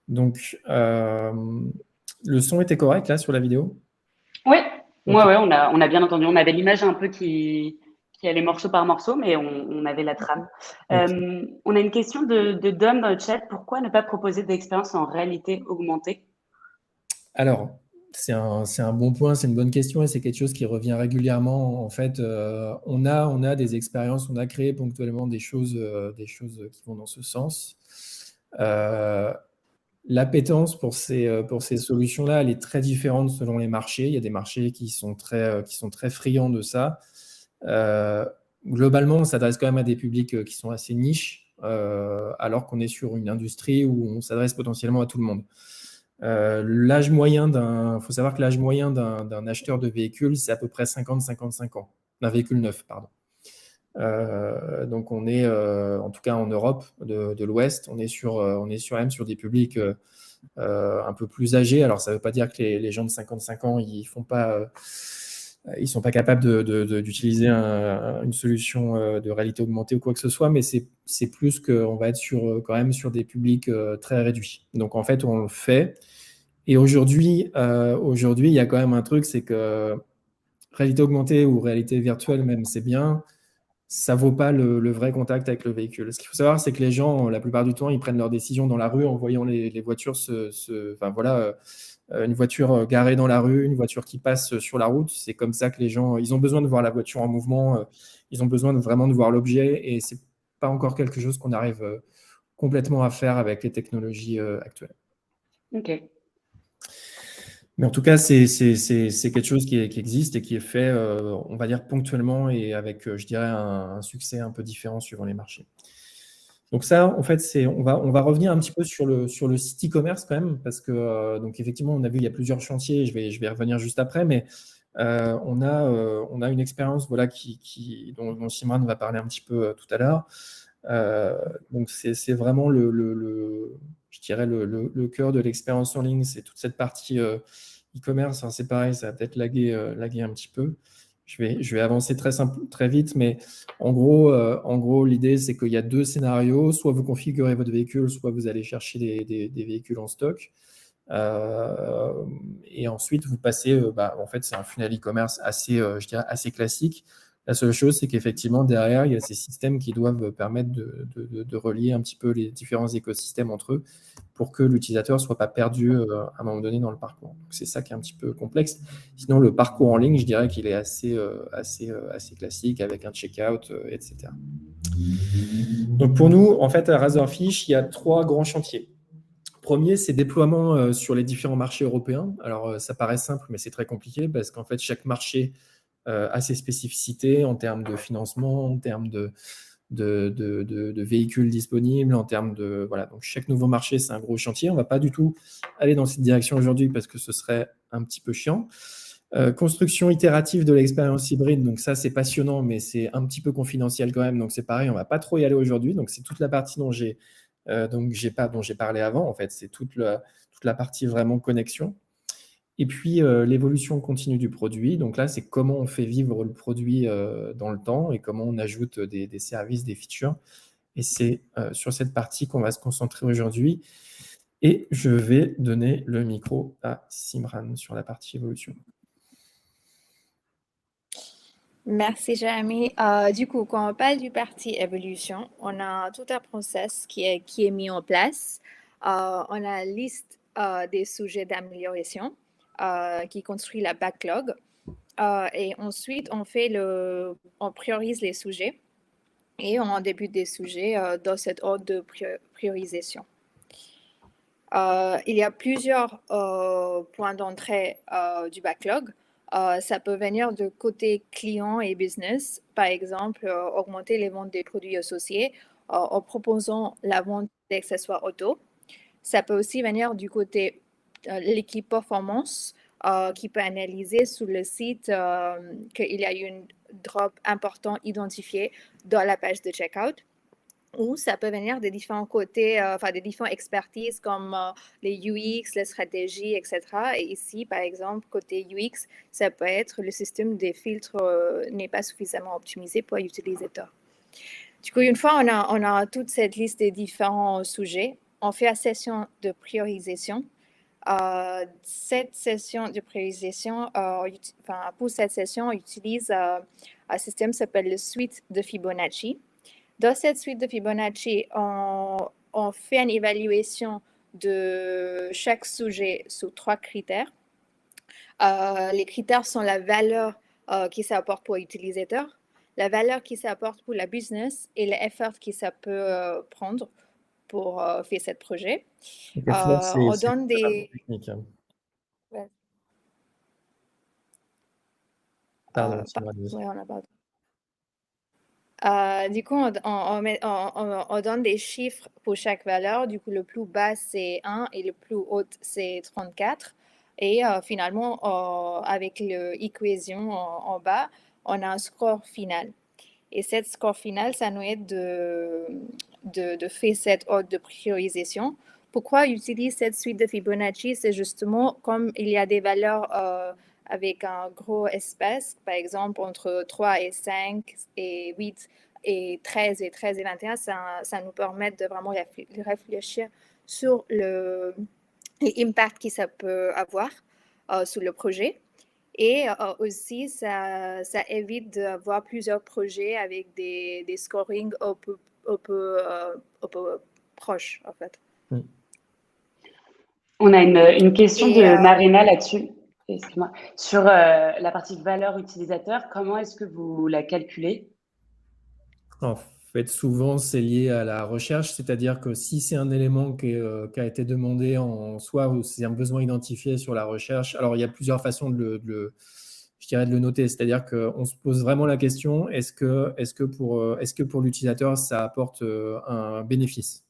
Donc, le son était correct là sur la vidéo? Oui, Ok. ouais, on a bien entendu. On avait l'image un peu qui allait morceau par morceau, mais on avait la trame. Ok. On a une question de Dom dans le chat. Pourquoi ne pas proposer d'expérience en réalité augmentée? Alors, c'est un bon point, c'est une bonne question et c'est quelque chose qui revient régulièrement. En fait, on a des expériences, on a créé ponctuellement des choses qui vont dans ce sens. L'appétence pour ces solutions-là, elle est très différente selon les marchés. Il y a des marchés qui sont très friands de ça. Globalement, on s'adresse quand même à des publics qui sont assez niches, alors qu'on est sur une industrie où on s'adresse potentiellement à tout le monde. Il faut savoir que l'âge moyen d'un acheteur de véhicule, c'est à peu près 50-55 ans, d'un véhicule neuf, pardon. Donc on est, en tout cas en Europe de l'Ouest, on est même sur des publics un peu plus âgés. Alors ça ne veut pas dire que les gens de 55 ans, ils sont pas capables d'utiliser une solution de réalité augmentée ou quoi que ce soit, mais c'est plus qu'on va être quand même sur des publics très réduits. Donc en fait, on le fait. Et aujourd'hui, il y a quand même un truc, c'est que réalité augmentée ou réalité virtuelle même, c'est bien. ça vaut pas le vrai contact avec le véhicule. Ce qu'il faut savoir, c'est que les gens, la plupart du temps, ils prennent leurs décisions dans la rue en voyant les voitures enfin voilà, une voiture garée dans la rue, une voiture qui passe sur la route. C'est comme ça que les gens, ils ont besoin de voir la voiture en mouvement, ils ont besoin vraiment de voir l'objet, et c'est pas encore quelque chose qu'on arrive complètement à faire avec les technologies actuelles. Ok. Mais en tout cas, c'est quelque chose qui existe et qui est fait, on va dire, ponctuellement et avec, je dirais, un succès un peu différent suivant les marchés. Donc ça, en fait, on va revenir un petit peu sur le site e-commerce quand même, parce que, donc effectivement, on a vu, il y a plusieurs chantiers, je vais y revenir juste après, mais on a une expérience voilà, dont Simran va parler un petit peu tout à l'heure. Donc c'est vraiment je dirais le cœur de l'expérience en ligne, c'est toute cette partie e-commerce. Hein, c'est pareil, ça va peut-être laguer un petit peu. Je vais avancer très vite, mais en gros l'idée, c'est qu'il y a 2 scénarios. Soit vous configurez votre véhicule, soit vous allez chercher des véhicules en stock. Et ensuite, vous passez, en fait, c'est un funnel e-commerce je dirais assez classique. La seule chose, c'est qu'effectivement, derrière, il y a ces systèmes qui doivent permettre de relier un petit peu les différents écosystèmes entre eux pour que l'utilisateur ne soit pas perdu à un moment donné dans le parcours. Donc, c'est ça qui est un petit peu complexe. Sinon, le parcours en ligne, je dirais qu'il est assez classique avec un checkout, etc. Donc, pour nous, en fait, à Razorfish, il y a 3 grands chantiers. Premier, c'est déploiement sur les différents marchés européens. Alors, ça paraît simple, mais c'est très compliqué parce qu'en fait, chaque marché a ses spécificités en termes de financement, en termes de véhicules disponibles, en termes de… Voilà, donc chaque nouveau marché, c'est un gros chantier. On ne va pas du tout aller dans cette direction aujourd'hui parce que ce serait un petit peu chiant. Construction itérative de l'expérience hybride, donc ça, c'est passionnant, mais c'est un petit peu confidentiel quand même. Donc, c'est pareil, on ne va pas trop y aller aujourd'hui. Donc, c'est toute la partie dont j'ai parlé avant, en fait. C'est toute la partie vraiment connexion. Et puis, l'évolution continue du produit. Donc là, c'est comment on fait vivre le produit dans le temps et comment on ajoute des services, des features. Et c'est sur cette partie qu'on va se concentrer aujourd'hui. Et je vais donner le micro à Simran sur la partie évolution. Merci, Jérémy. Du coup, quand on parle du parti évolution, on a tout un process qui est mis en place. On a la liste des sujets d'amélioration qui construit la backlog. Et ensuite, on priorise les sujets et on débute des sujets dans cet ordre de priorisation. Il y a plusieurs points d'entrée du backlog. Ça peut venir de côté client et business. Par exemple, augmenter les ventes des produits associés en proposant la vente d'accessoires auto. Ça peut aussi venir du côté l'équipe performance qui peut analyser sur le site qu'il y a eu une drop important identifiée dans la page de checkout. Ou ça peut venir des différents côtés, des différentes expertises comme les UX, les stratégies, etc. Et ici, par exemple, côté UX, ça peut être le système des filtres n'est pas suffisamment optimisé pour l'utilisateur. Du coup, une fois on a toute cette liste des différents sujets, on fait la session de priorisation. Cette session de priorisation, pour cette session, on utilise un système qui s'appelle le suite de Fibonacci. Dans cette suite de Fibonacci, on fait une évaluation de chaque sujet sous 3 critères. Les critères sont la valeur qui s'apporte pour l'utilisateur, la valeur qui s'apporte pour la business et l'effort que ça peut prendre pour faire ce projet. On donne des… Ouais. Pardon, on a pas… du coup, on donne des chiffres pour chaque valeur. Du coup, le plus bas, c'est 1 et le plus haut, c'est 34. Et finalement, avec l'équation en bas, on a un score final. Et cette score final, ça nous aide de faire cette ordre de priorisation. Pourquoi utiliser cette suite de Fibonacci? C'est justement comme il y a des valeurs avec un gros espace, par exemple entre 3 et 5 et 8 et 13 et 13 et 21, ça nous permet de vraiment réfléchir sur l'impact que ça peut avoir sur le projet. Et aussi, ça évite d'avoir plusieurs projets avec des scorings un peu proches, en fait. On a une question Et, de Marina là-dessus. Excuse-moi. Sur la partie valeur utilisateur, comment est-ce que vous la calculez? En fait, souvent, c'est lié à la recherche, c'est-à-dire que si c'est un élément qui a été demandé en soi ou c'est un besoin identifié sur la recherche, alors il y a plusieurs façons je dirais de le noter, c'est-à-dire qu'on se pose vraiment la question, est-ce que pour l'utilisateur, ça apporte un bénéfice?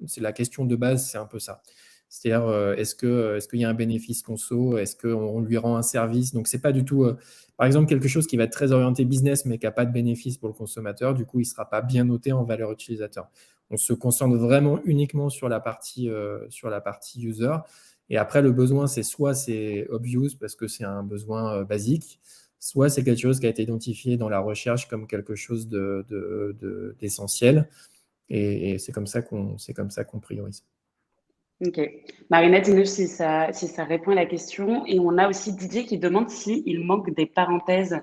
C'est la question de base, c'est un peu ça. C'est-à-dire, est-ce qu'il y a un bénéfice conso? Est-ce qu'on lui rend un service? Donc, c'est pas du tout, par exemple, quelque chose qui va être très orienté business, mais qui n'a pas de bénéfice pour le consommateur. Du coup, il ne sera pas bien noté en valeur utilisateur. On se concentre vraiment uniquement sur la partie user. Et après, le besoin, soit c'est obvious parce que c'est un besoin basique, soit c'est quelque chose qui a été identifié dans la recherche comme quelque chose d'essentiel. Et c'est comme ça qu'on priorise. Ok. Marina, dis-nous si ça répond à la question. Et on a aussi Didier qui demande s'il manque des parenthèses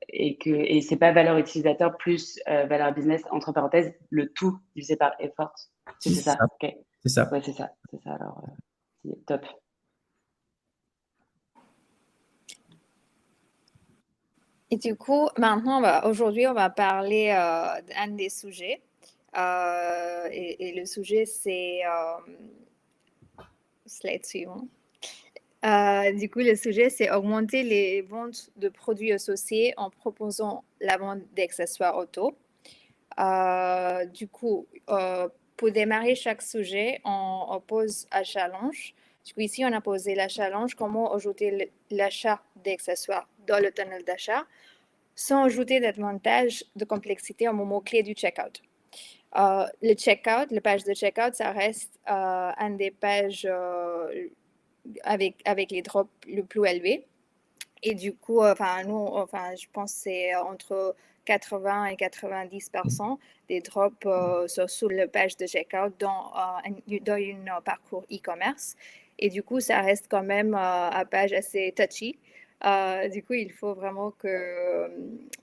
et c'est pas valeur utilisateur plus valeur business entre parenthèses, le tout divisé par effort. C'est ça. Ok. C'est ça. Ouais, c'est ça. Alors, top. Et du coup, maintenant, aujourd'hui, on va parler d'un des sujets. Et le sujet, c'est slide suivant. Du coup, le sujet, c'est augmenter les ventes de produits associés en proposant la vente d'accessoires auto. Du coup, pour démarrer chaque sujet, on pose un challenge. Du coup, ici, on a posé la challenge comment ajouter l'achat d'accessoires dans le tunnel d'achat sans ajouter davantage de complexité au moment clé du checkout. Le checkout, la page de checkout, ça reste une des pages avec les drops le plus élevés. Et du coup, je pense que c'est entre 80 et 90% des drops sont sur la page de checkout dans un parcours e-commerce. Et du coup, ça reste quand même une page assez touchy. Du coup, il faut vraiment que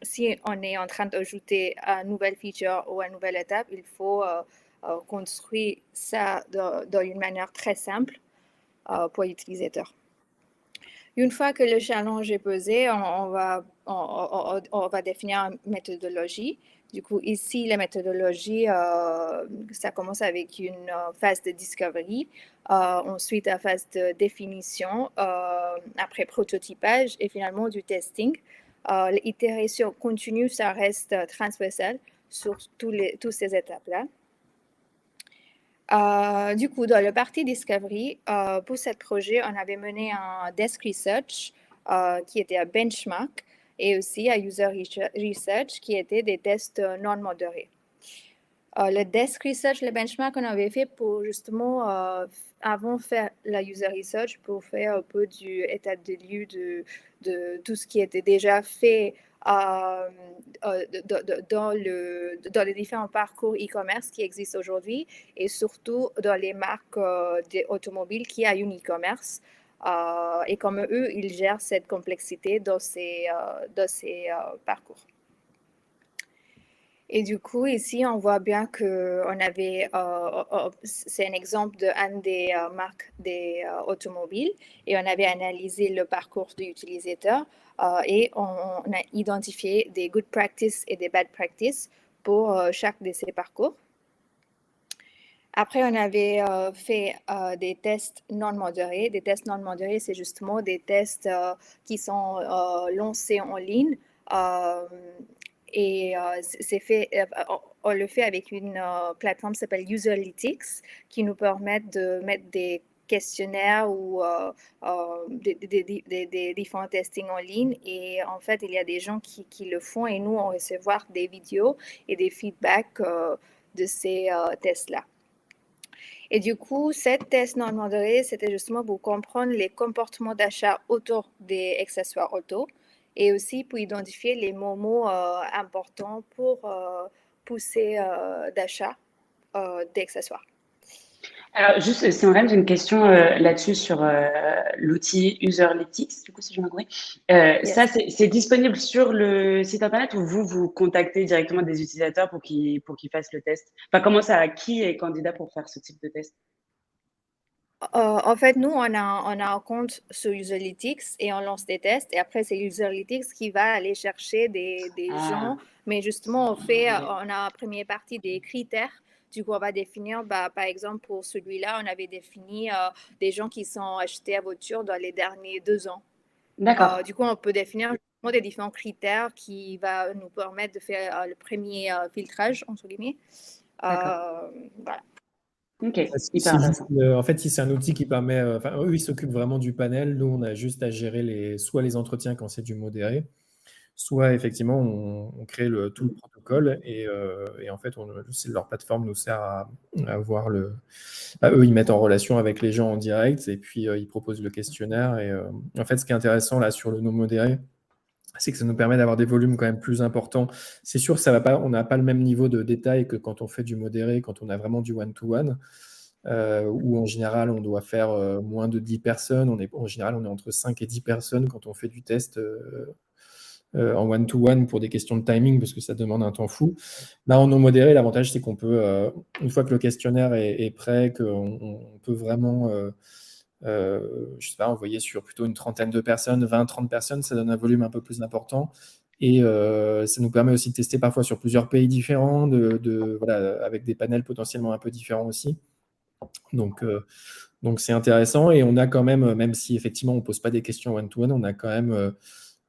si on est en train d'ajouter une nouvelle feature ou une nouvelle étape, il faut construire ça dans une manière très simple pour l'utilisateur. Une fois que le challenge est posé, on va définir une méthodologie. Du coup, ici, la méthodologie, ça commence avec une phase de discovery, ensuite la phase de définition, après prototypage et finalement du testing. L'itération continue, ça reste transversal sur toutes ces étapes-là. Du coup, dans le parti Discovery, pour ce projet, on avait mené un desk research qui était un benchmark et aussi un user research qui était des tests non modérés. Le desk research, le benchmark, on avait fait pour justement, avant de faire la user research, pour faire un peu du état de lieu de tout ce qui était déjà fait dans les différents parcours e-commerce qui existent aujourd'hui et surtout dans les marques automobiles qui ont un e-commerce et comme eux, ils gèrent cette complexité dans ces parcours. Et du coup, ici, on voit bien qu'on avait, c'est un exemple d'une des marques des automobiles, et on avait analysé le parcours de l'utilisateur et on a identifié des good practices et des bad practices pour chaque de ces parcours. Après, on avait fait des tests non modérés. Des tests non modérés, c'est justement des tests qui sont lancés en ligne. Et on le fait avec une plateforme qui s'appelle Userlytics, qui nous permet de mettre des questionnaires ou des différents testings en ligne. Et en fait, il y a des gens qui le font et nous, on recevoir des vidéos et des feedbacks de ces tests-là. Et du coup, cette test non modéré, c'était justement pour comprendre les comportements d'achat autour des accessoires auto et aussi pour identifier les moments importants pour pousser d'achat d'accessoires. Alors, juste, Simran, j'ai une question là-dessus sur l'outil Userlytics, du coup, si je m'en compris. Ça, Yes. c'est disponible sur le site internet ou vous contactez directement des utilisateurs pour qu'ils fassent le test? Enfin, qui est candidat pour faire ce type de test? En fait, nous, on a un compte sur Userlytics et on lance des tests. Et après, c'est Userlytics qui va aller chercher des Ah, gens. Mais justement, ok. on a en première partie des critères. Du coup, on va définir, par exemple, pour celui-là, on avait défini des gens qui sont achetés à voiture dans les derniers 2 ans. D'accord. Du coup, on peut définir justement des différents critères qui va nous permettre de faire le premier filtrage, entre guillemets. D'accord. Voilà. Ok. Hyper C'est juste, intéressant. en fait, si c'est un outil qui permet, enfin, eux, ils s'occupent vraiment du panel. Nous, on a juste à gérer soit les entretiens quand c'est du modéré, soit effectivement, on crée tout le protocole et en fait, leur plateforme nous sert à voir eux, ils mettent en relation avec les gens en direct et puis ils proposent le questionnaire. Et en fait, ce qui est intéressant là sur le non modéré, c'est que ça nous permet d'avoir des volumes quand même plus importants. C'est sûr, on n'a pas le même niveau de détail que quand on fait du modéré, quand on a vraiment du one-to-one, où en général, on doit faire moins de 10 personnes. En général, on est entre 5 et 10 personnes quand on fait du test en one-to-one pour des questions de timing, parce que ça demande un temps fou. Là, en non modéré, l'avantage, c'est qu'on peut, une fois que le questionnaire est prêt, qu'on peut vraiment je sais pas, envoyer sur plutôt une trentaine de personnes, 20-30 personnes, ça donne un volume un peu plus important. Et ça nous permet aussi de tester parfois sur plusieurs pays différents, voilà, avec des panels potentiellement un peu différents aussi. Donc c'est intéressant et on a quand même si effectivement on ne pose pas des questions one-to-one, on a quand même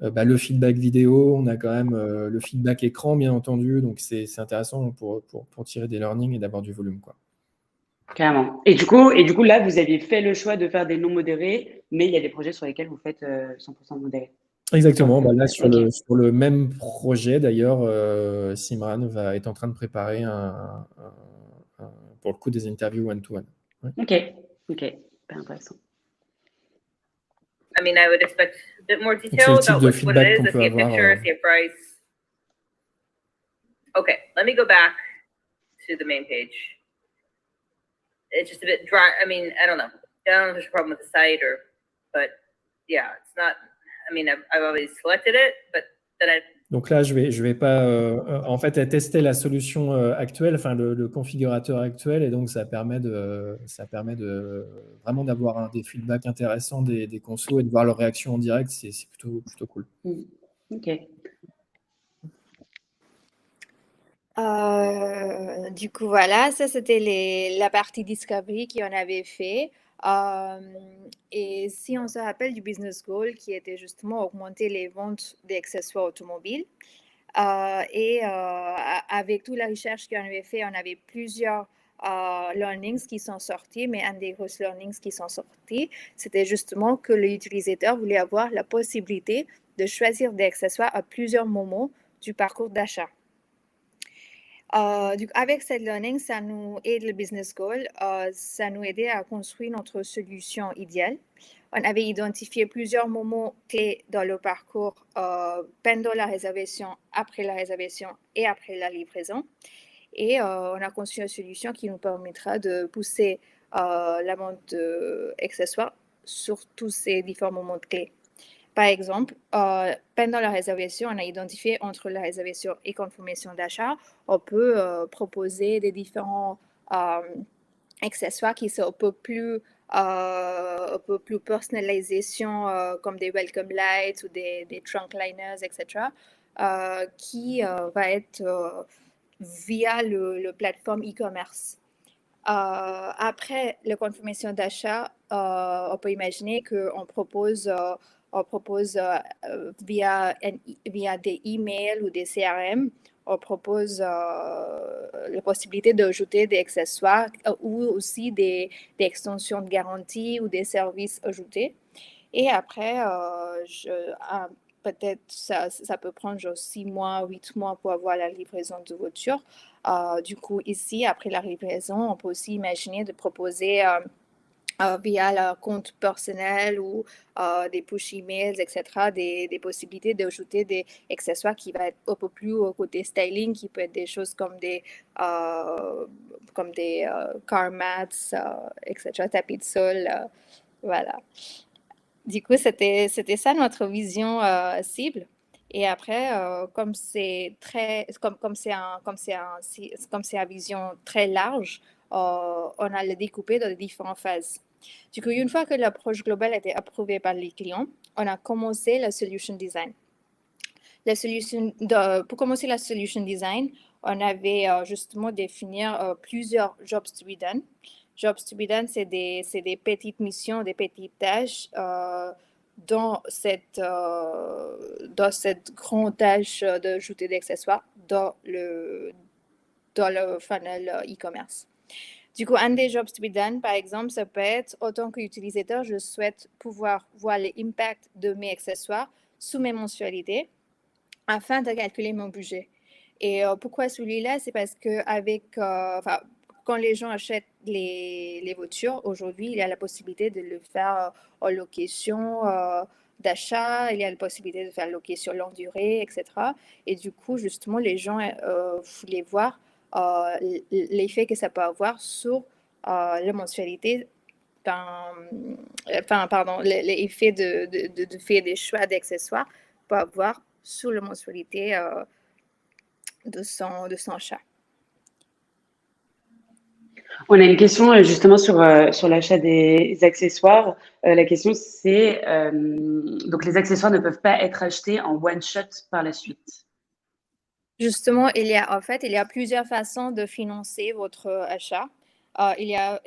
le feedback vidéo, on a quand même le feedback écran, bien entendu. Donc c'est intéressant pour tirer des learnings et d'avoir du volume, quoi. Carrément. Et du coup, là, vous aviez fait le choix de faire des non modérés, mais il y a des projets sur lesquels vous faites 100% modérés. Exactement. Bah là, Ok. sur le même projet, d'ailleurs, Simran est en train de préparer pour le coup des interviews one-to-one. Ouais. Ok. Ok. Hyper intéressant. I mean, I would expect a bit more Donc, c'est le detail type about de what it feedback is. qu'on I peut see a avoir. picture, I see a price. Okay, let me go back to the main page. It's just a bit dry. I mean, I don't know. I don't know if there's a problem with the site but yeah, it's not. I mean, I've always selected it, but then Donc là, je vais pas en fait tester la solution actuelle, enfin le configurateur actuel, et donc ça permet de vraiment d'avoir des feedbacks intéressants des consos et de voir leurs réactions en direct. C'est plutôt cool. Ok. Du coup, voilà, ça c'était la partie discovery qu'on avait fait. Et si on se rappelle du business goal qui était justement augmenter les ventes d'accessoires automobiles. Avec toute la recherche qu'on avait fait, on avait plusieurs learnings qui sont sortis, mais un des gros learnings qui sont sortis, c'était justement que l'utilisateur voulait avoir la possibilité de choisir des accessoires à plusieurs moments du parcours d'achat. Avec cette learning, ça nous aide le business goal, ça nous aidait à construire notre solution idéale. On avait identifié plusieurs moments clés dans le parcours pendant la réservation, après la réservation et après la livraison. Et on a conçu une solution qui nous permettra de pousser la vente d'accessoires sur tous ces différents moments clés. Par exemple, pendant la réservation, on a identifié entre la réservation et confirmation d'achat, on peut proposer des différents accessoires qui sont un peu plus personnalisation, comme des welcome lights ou des trunk liners, etc., qui va être via le plateforme e-commerce. Après la confirmation d'achat, on peut imaginer qu'on propose via des emails ou des CRM, on propose la possibilité d'ajouter des accessoires ou aussi des extensions de garantie ou des services ajoutés. Et après, peut-être ça peut prendre genre 6 mois, 8 mois pour avoir la livraison de voiture. Du coup, ici, après la livraison, on peut aussi imaginer de proposer via leur compte personnel ou des push emails, etc., des possibilités d'ajouter des accessoires qui vont être un peu plus au côté styling, qui peut être des choses comme des car mats, etc., tapis de sol, voilà. Du coup, c'était ça notre vision cible. Et après, comme c'est une vision très large, on a le découpé dans différentes phases. Du coup, une fois que l'approche globale a été approuvée par les clients, on a commencé le solution design. Pour commencer la solution design, on avait justement définir plusieurs jobs to be done. Jobs to be done, c'est des petites missions, des petites tâches dans cette grande tâche d'ajouter des accessoires dans le funnel e-commerce. Du coup, un des jobs to be done, par exemple, ça peut être, autant qu'utilisateur, je souhaite pouvoir voir l'impact de mes accessoires sous mes mensualités afin de calculer mon budget. Et pourquoi celui-là? C'est parce que quand les gens achètent les voitures, aujourd'hui, il y a la possibilité de le faire en location d'achat, il y a la possibilité de faire location longue durée, etc. Et du coup, justement, les gens voulaient voir l'effet que ça peut avoir sur la mensualité, l'effet de faire des choix d'accessoires peut avoir sur la mensualité de son chat. On a une question justement sur l'achat des accessoires. La question c'est donc les accessoires ne peuvent pas être achetés en one shot par la suite. Justement, il y a plusieurs façons de financer votre achat. Il y a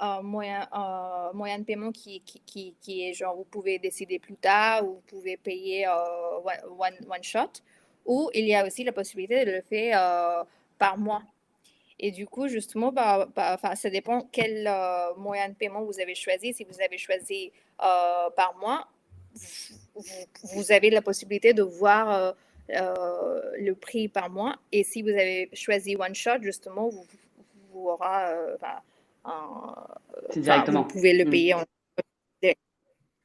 un moyen de paiement qui est genre, vous pouvez décider plus tard ou vous pouvez payer one shot, ou il y a aussi la possibilité de le faire par mois. Et du coup, justement, ça dépend quel moyen de paiement vous avez choisi. Si vous avez choisi par mois, vous avez la possibilité de voir le prix par mois. Et si vous avez choisi one shot, justement, vous aurez directement. vous pouvez le payer en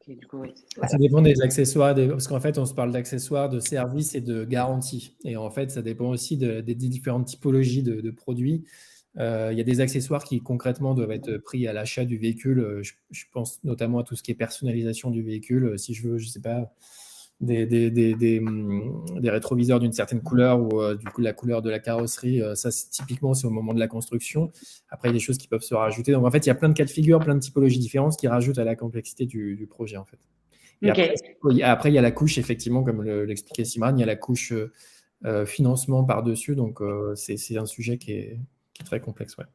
Okay, du coup, oui. Ça dépend des accessoires, parce qu'en fait, on se parle d'accessoires, de services et de garanties. Et en fait, ça dépend aussi des différentes typologies de produits. Il y a des accessoires qui concrètement doivent être pris à l'achat du véhicule. Je pense notamment à tout ce qui est personnalisation du véhicule. Si je veux, je ne sais pas, des rétroviseurs d'une certaine couleur ou du coup la couleur de la carrosserie, ça typiquement c'est au moment de la construction. Après il y a des choses qui peuvent se rajouter, donc en fait il y a plein de cas de figure, plein de typologies différentes qui rajoutent à la complexité du projet en fait. Et Okay. après il y a la couche, effectivement, comme l'expliquait Simran, il y a la couche financement par-dessus, donc c'est un sujet qui est très complexe, ouais.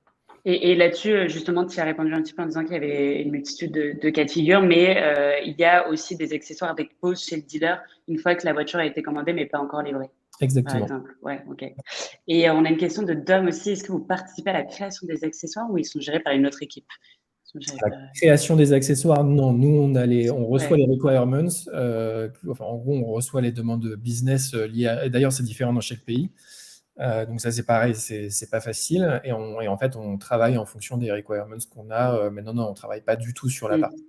Et là-dessus, justement, tu as répondu un petit peu en disant qu'il y avait une multitude de cas de figure, mais il y a aussi des accessoires avec pause chez le dealer une fois que la voiture a été commandée mais pas encore livrée. Exactement. Par exemple. Ouais, ok. Et on a une question de Dom aussi. Est-ce que vous participez à la création des accessoires ou ils sont gérés par une autre équipe? La création des accessoires, non. Nous, on reçoit les requirements. En gros, on reçoit les demandes de business liées à... D'ailleurs, c'est différent dans chaque pays. Donc ça, c'est pareil, c'est pas facile. Et en fait, on travaille en fonction des requirements qu'on a. Mais non, on ne travaille pas du tout sur la partie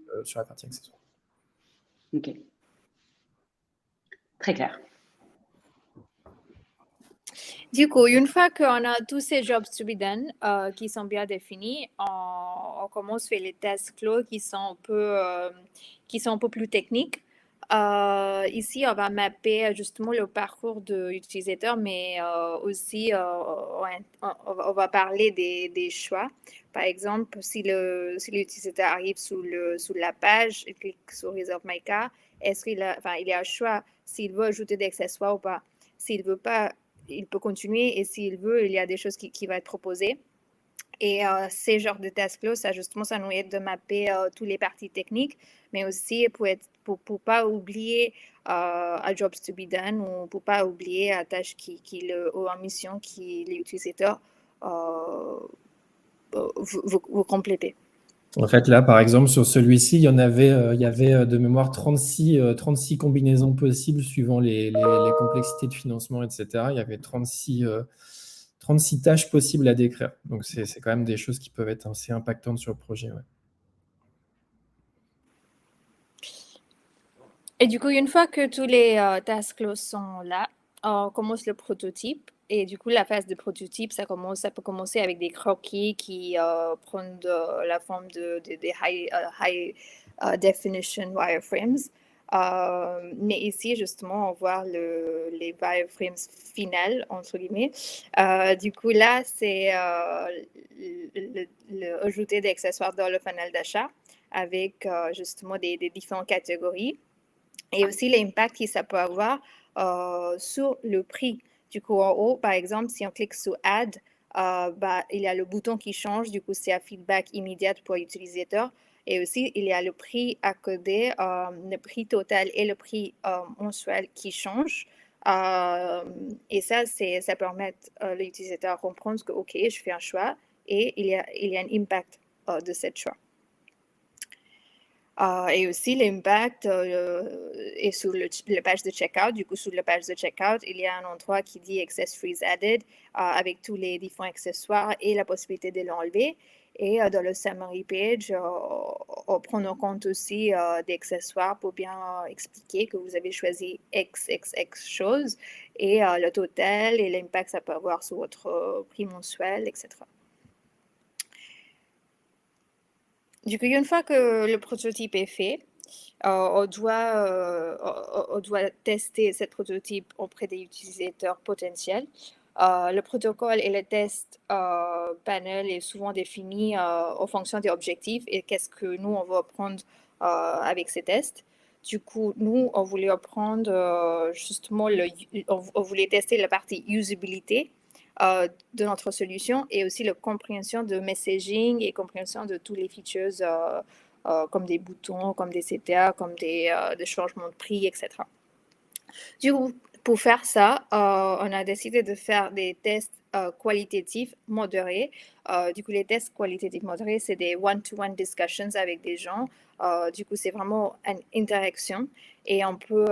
accessoire. Ok. Très clair. Du coup, une fois qu'on a tous ces jobs to be done qui sont bien définis, on commence à faire les tests clos qui sont un peu plus techniques. Ici, on va mapper justement le parcours de l'utilisateur, mais aussi on va parler des choix. Par exemple, si l'utilisateur arrive sous la page, il clique sur Reserve My Car, il y a un choix s'il veut ajouter des accessoires ou pas. S'il ne veut pas, il peut continuer, et s'il veut, il y a des choses qui vont être proposées. Et ces genres de tests clos, ça nous aide de mapper toutes les parties techniques, mais aussi pour pas oublier un job to be done, ou pour pas oublier la tâche ou une mission qui l'utilisateur vous compléter. En fait, là, par exemple, sur celui-ci, il y avait de mémoire 36 combinaisons possibles suivant les complexités de financement, etc. Il y avait 36 36 tâches possibles à décrire. Donc, c'est quand même des choses qui peuvent être assez impactantes sur le projet. Ouais. Et du coup, une fois que tous les task closes sont là, on commence le prototype. Et du coup, la phase de prototype, ça peut commencer avec des croquis qui prennent la forme des high definition wireframes. Mais ici, justement, on voit les wireframes finales, entre guillemets. Du coup, là, c'est ajouter des accessoires dans le funnel d'achat avec justement des différentes catégories. Et aussi l'impact que ça peut avoir sur le prix. Du coup, en haut, par exemple, si on clique sur Add, il y a le bouton qui change. Du coup, c'est un feedback immédiat pour l'utilisateur. Et aussi, il y a le prix à coder, le prix total et le prix mensuel qui changent. Et ça permet l'utilisateur à comprendre que, OK, je fais un choix et il y a un impact de ce choix. Et aussi, l'impact est sur la page de checkout. Du coup, sur la page de checkout, il y a un endroit qui dit Accessories Added avec tous les différents accessoires et la possibilité de l'enlever. Et dans le summary page, on prend en compte aussi des accessoires pour bien expliquer que vous avez choisi XXX choses et le total et l'impact ça peut avoir sur votre prix mensuel, etc. Du coup, une fois que le prototype est fait, on doit tester ce prototype auprès des utilisateurs potentiels. Le protocole et le test panel est souvent défini en fonction des objectifs et qu'est-ce que nous, on va apprendre avec ces tests. Du coup, nous, on voulait apprendre justement, on voulait tester la partie usabilité de notre solution et aussi la compréhension de messaging et compréhension de tous les features comme des boutons, comme des CTA, comme des changements de prix, etc. Du coup, pour faire ça, on a décidé de faire des tests qualitatifs modérés. Du coup, les tests qualitatifs modérés, c'est des one-to-one discussions avec des gens. Du coup, c'est vraiment une interaction et on peut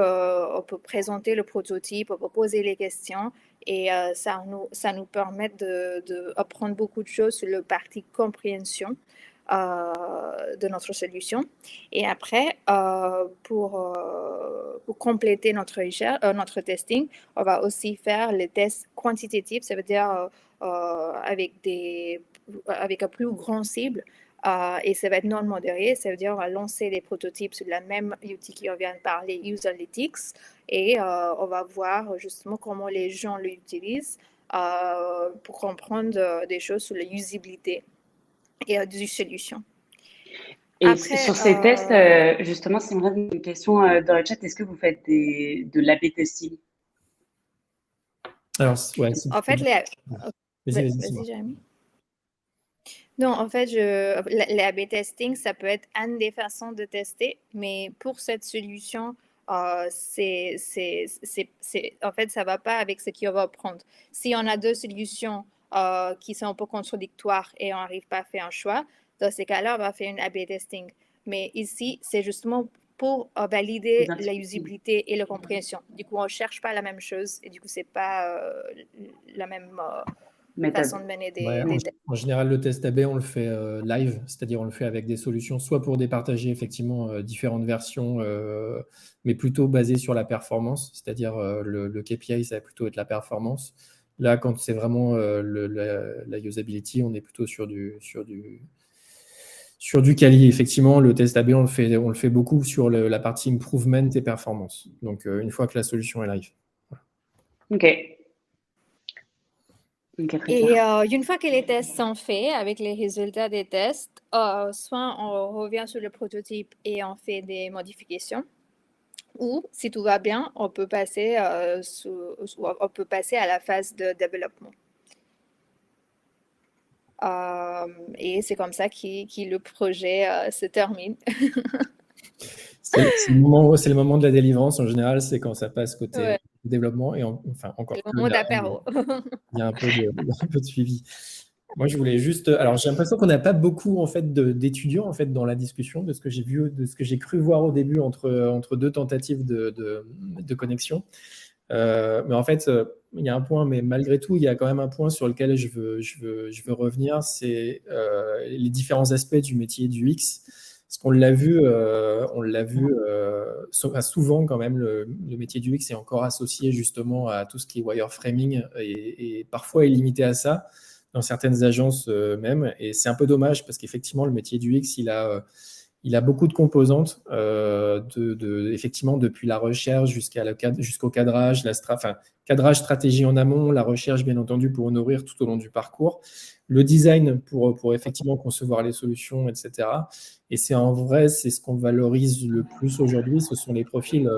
présenter le prototype, on peut poser les questions et ça nous permet d'apprendre beaucoup de choses sur le partie compréhension de notre solution. Et après, pour compléter notre testing, on va aussi faire les tests quantitatifs, ça veut dire avec un plus grand cible. Et ça va être non modéré, ça veut dire on va lancer des prototypes sur la même outil qu'on vient de parler, Userlytics, et on va voir justement comment les gens l'utilisent pour comprendre des choses sur la usabilité et du solution. Et après, sur ces tests, justement, si on a une question dans le chat, est-ce que vous faites de l'A/B testing? Alors, ouais, en fait, vas-y, Jérémy. Non, en fait, l'A/B testing, ça peut être une des façons de tester, mais pour cette solution, en fait, ça ne va pas avec ce qu'on va apprendre. Si on a deux solutions qui sont un peu contradictoires et on n'arrive pas à faire un choix, dans ces cas-là, on va faire une A/B testing. Mais ici, c'est justement pour valider la usabilité et la compréhension. Du coup, on ne cherche pas la même chose et du coup, ce n'est pas la même façon de mener des tests. En général, le test A/B, on le fait live, c'est-à-dire on le fait avec des solutions, soit pour départager effectivement différentes versions, mais plutôt basées sur la performance, c'est-à-dire le KPI, ça va plutôt être la performance. Là, quand c'est vraiment la usability, on est plutôt sur du quali. Effectivement, le test A/B, on le fait beaucoup sur la partie improvement et performance. Donc, une fois que la solution est live. Voilà. OK. Et une fois que les tests sont faits, avec les résultats des tests, soit on revient sur le prototype et on fait des modifications, ou si tout va bien, on peut passer à la phase de développement. Et c'est comme ça que le projet se termine. C'est le moment de la délivrance en général, c'est quand ça passe côté développement et encore le moment d'apéro. Il y a un peu de suivi. Moi, je voulais juste. Alors, j'ai l'impression qu'on n'a pas beaucoup en fait d'étudiants en fait dans la discussion de ce que j'ai vu, de ce que j'ai cru voir au début entre deux tentatives de connexion. Mais en fait, il y a un point, mais malgré tout, il y a quand même un point sur lequel je veux revenir, c'est les différents aspects du métier du UX. Parce qu'on l'a vu, souvent quand même, le métier du UX est encore associé justement à tout ce qui est wireframing et parfois est limité à ça dans certaines agences même. Et c'est un peu dommage parce qu'effectivement, le métier du UX, il a beaucoup de composantes, effectivement, depuis la recherche jusqu'au cadrage, cadrage, stratégie en amont, la recherche, bien entendu, pour nourrir tout au long du parcours, le design pour effectivement concevoir les solutions, etc. Et c'est ce qu'on valorise le plus aujourd'hui, ce sont les profils.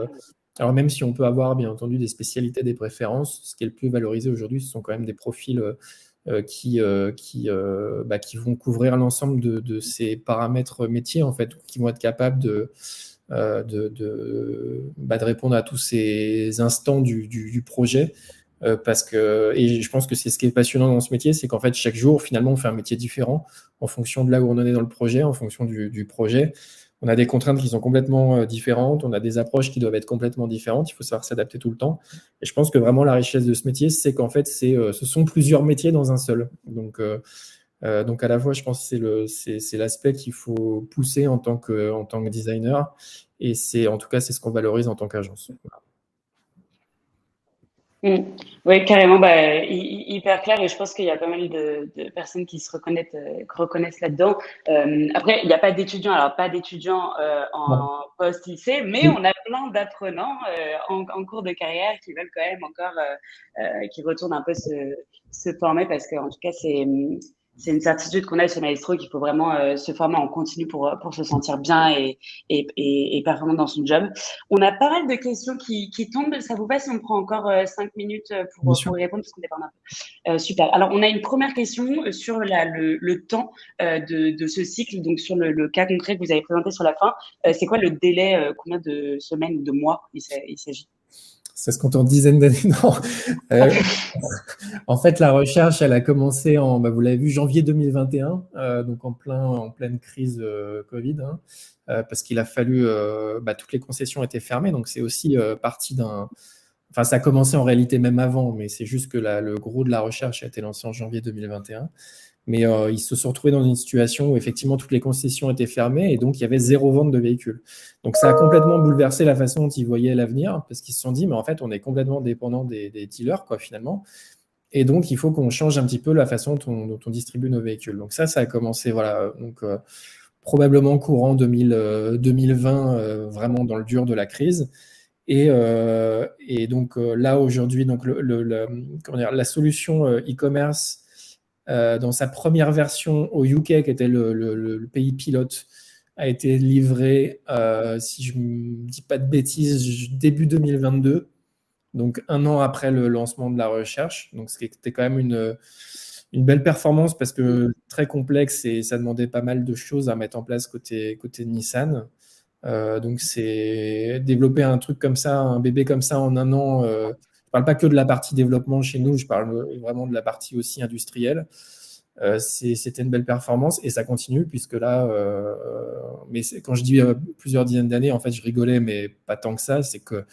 Alors même si on peut avoir, bien entendu, des spécialités, des préférences, ce qui est le plus valorisé aujourd'hui, ce sont quand même des profils qui vont couvrir l'ensemble de ces paramètres métiers, en fait, qui vont être capables de répondre à tous ces instants du projet. Et je pense que c'est ce qui est passionnant dans ce métier, c'est qu'en fait, chaque jour, finalement, on fait un métier différent en fonction de là où on en est dans le projet, en fonction du projet. On a des contraintes qui sont complètement différentes, on a des approches qui doivent être complètement différentes, il faut savoir s'adapter tout le temps. Et je pense que vraiment la richesse de ce métier, c'est qu'en fait, ce sont plusieurs métiers dans un seul. Donc à la fois, je pense que c'est l'aspect qu'il faut pousser en tant que designer, et en tout cas, c'est ce qu'on valorise en tant qu'agence. Oui, carrément, hyper clair, et je pense qu'il y a pas mal de personnes qui se reconnaissent là-dedans. Après, il n'y a pas d'étudiants, en post-lycée, mais on a plein d'apprenants en cours de carrière qui veulent quand même encore, qui retournent un peu se former, parce qu'en tout cas, c'est une certitude qu'on a sur Maestro, qu'il faut vraiment se former en continu pour se sentir bien et performant dans son job. On a pas mal de questions qui tombent. Ça vous va si on prend encore 5 minutes pour y répondre, parce qu'on déborde un peu. Super. Alors, on a une première question sur le temps de ce cycle. Donc, sur le cas concret que vous avez présenté sur la fin, c'est quoi le délai, combien de semaines ou de mois il s'agit? Ça se compte en dizaines d'années, non. En fait, la recherche, elle a commencé vous l'avez vu, janvier 2021, donc en pleine crise Covid, parce qu'il a fallu, toutes les concessions étaient fermées, donc c'est aussi parti enfin, ça a commencé en réalité même avant, mais c'est juste que le gros de la recherche a été lancé en janvier 2021. Mais ils se sont retrouvés dans une situation où effectivement toutes les concessions étaient fermées et donc il y avait 0 vente de véhicules. Donc ça a complètement bouleversé la façon dont ils voyaient l'avenir, parce qu'ils se sont dit, mais en fait, on est complètement dépendant des dealers, quoi, finalement. Et donc, il faut qu'on change un petit peu la façon dont on distribue nos véhicules. Donc ça a commencé, voilà, donc probablement courant 2020, vraiment dans le dur de la crise. Et donc là, aujourd'hui, donc la solution e-commerce, dans sa première version au UK, qui était le pays pilote, a été livrée, si je ne dis pas de bêtises, début 2022, donc 1 an après le lancement de la recherche. Donc c'était quand même une belle performance, parce que très complexe et ça demandait pas mal de choses à mettre en place côté Nissan. Donc c'est développer un truc comme ça, un bébé comme ça en 1 an. Je parle pas que de la partie développement chez nous, je parle vraiment de la partie aussi industrielle. C'était une belle performance et ça continue, puisque là, mais quand je dis plusieurs dizaines d'années, en fait, je rigolais, mais pas tant que ça. C'est que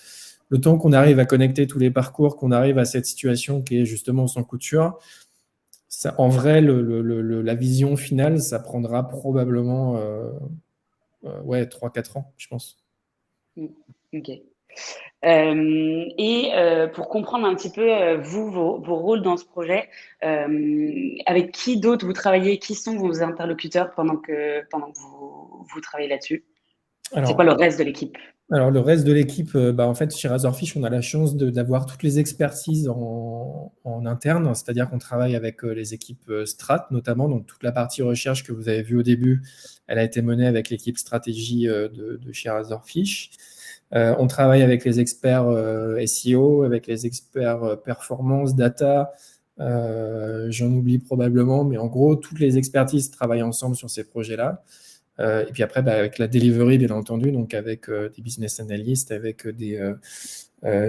le temps qu'on arrive à connecter tous les parcours, qu'on arrive à cette situation qui est justement sans couture, ça, en vrai, la vision finale, ça prendra probablement 3-4 ans, je pense. Ok. Pour comprendre un petit peu vos rôles dans ce projet, avec qui d'autre vous travaillez, qui sont vos interlocuteurs pendant que vous travaillez là-dessus? C'est quoi le reste de l'équipe? Alors, le reste de l'équipe, en fait, chez Razorfish, on a la chance d'avoir toutes les expertises en interne, c'est-à-dire qu'on travaille avec les équipes strat, notamment. Donc, toute la partie recherche que vous avez vue au début, elle a été menée avec l'équipe stratégie de chez Razorfish. On travaille avec les experts SEO, avec les experts performance, data. J'en oublie probablement, mais en gros, toutes les expertises travaillent ensemble sur ces projets-là. Et puis après, avec la delivery, bien entendu, donc avec des business analysts, avec des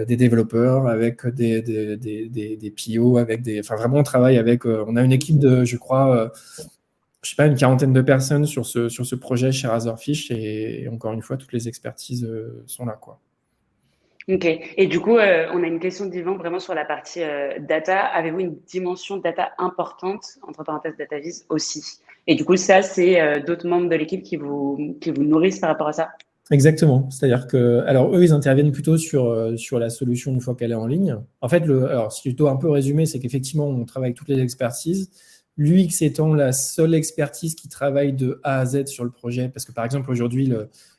développeurs, avec des PO, enfin vraiment on travaille avec. On a une équipe de, je crois, je sais pas, une 40aine de personnes sur ce projet chez Razorfish, et encore une fois, toutes les expertises sont là, quoi. Ok. Et du coup, on a une question d'Yvan vraiment sur la partie data. Avez-vous une dimension data importante, entre parenthèses DataVis aussi? Et du coup, ça, c'est d'autres membres de l'équipe qui vous nourrissent par rapport à ça? Exactement. C'est-à-dire que, alors eux, ils interviennent plutôt sur la solution une fois qu'elle est en ligne. En fait, alors si je dois un peu résumer, c'est qu'effectivement, on travaille avec toutes les expertises. L'UX étant la seule expertise qui travaille de A à Z sur le projet, parce que par exemple, aujourd'hui,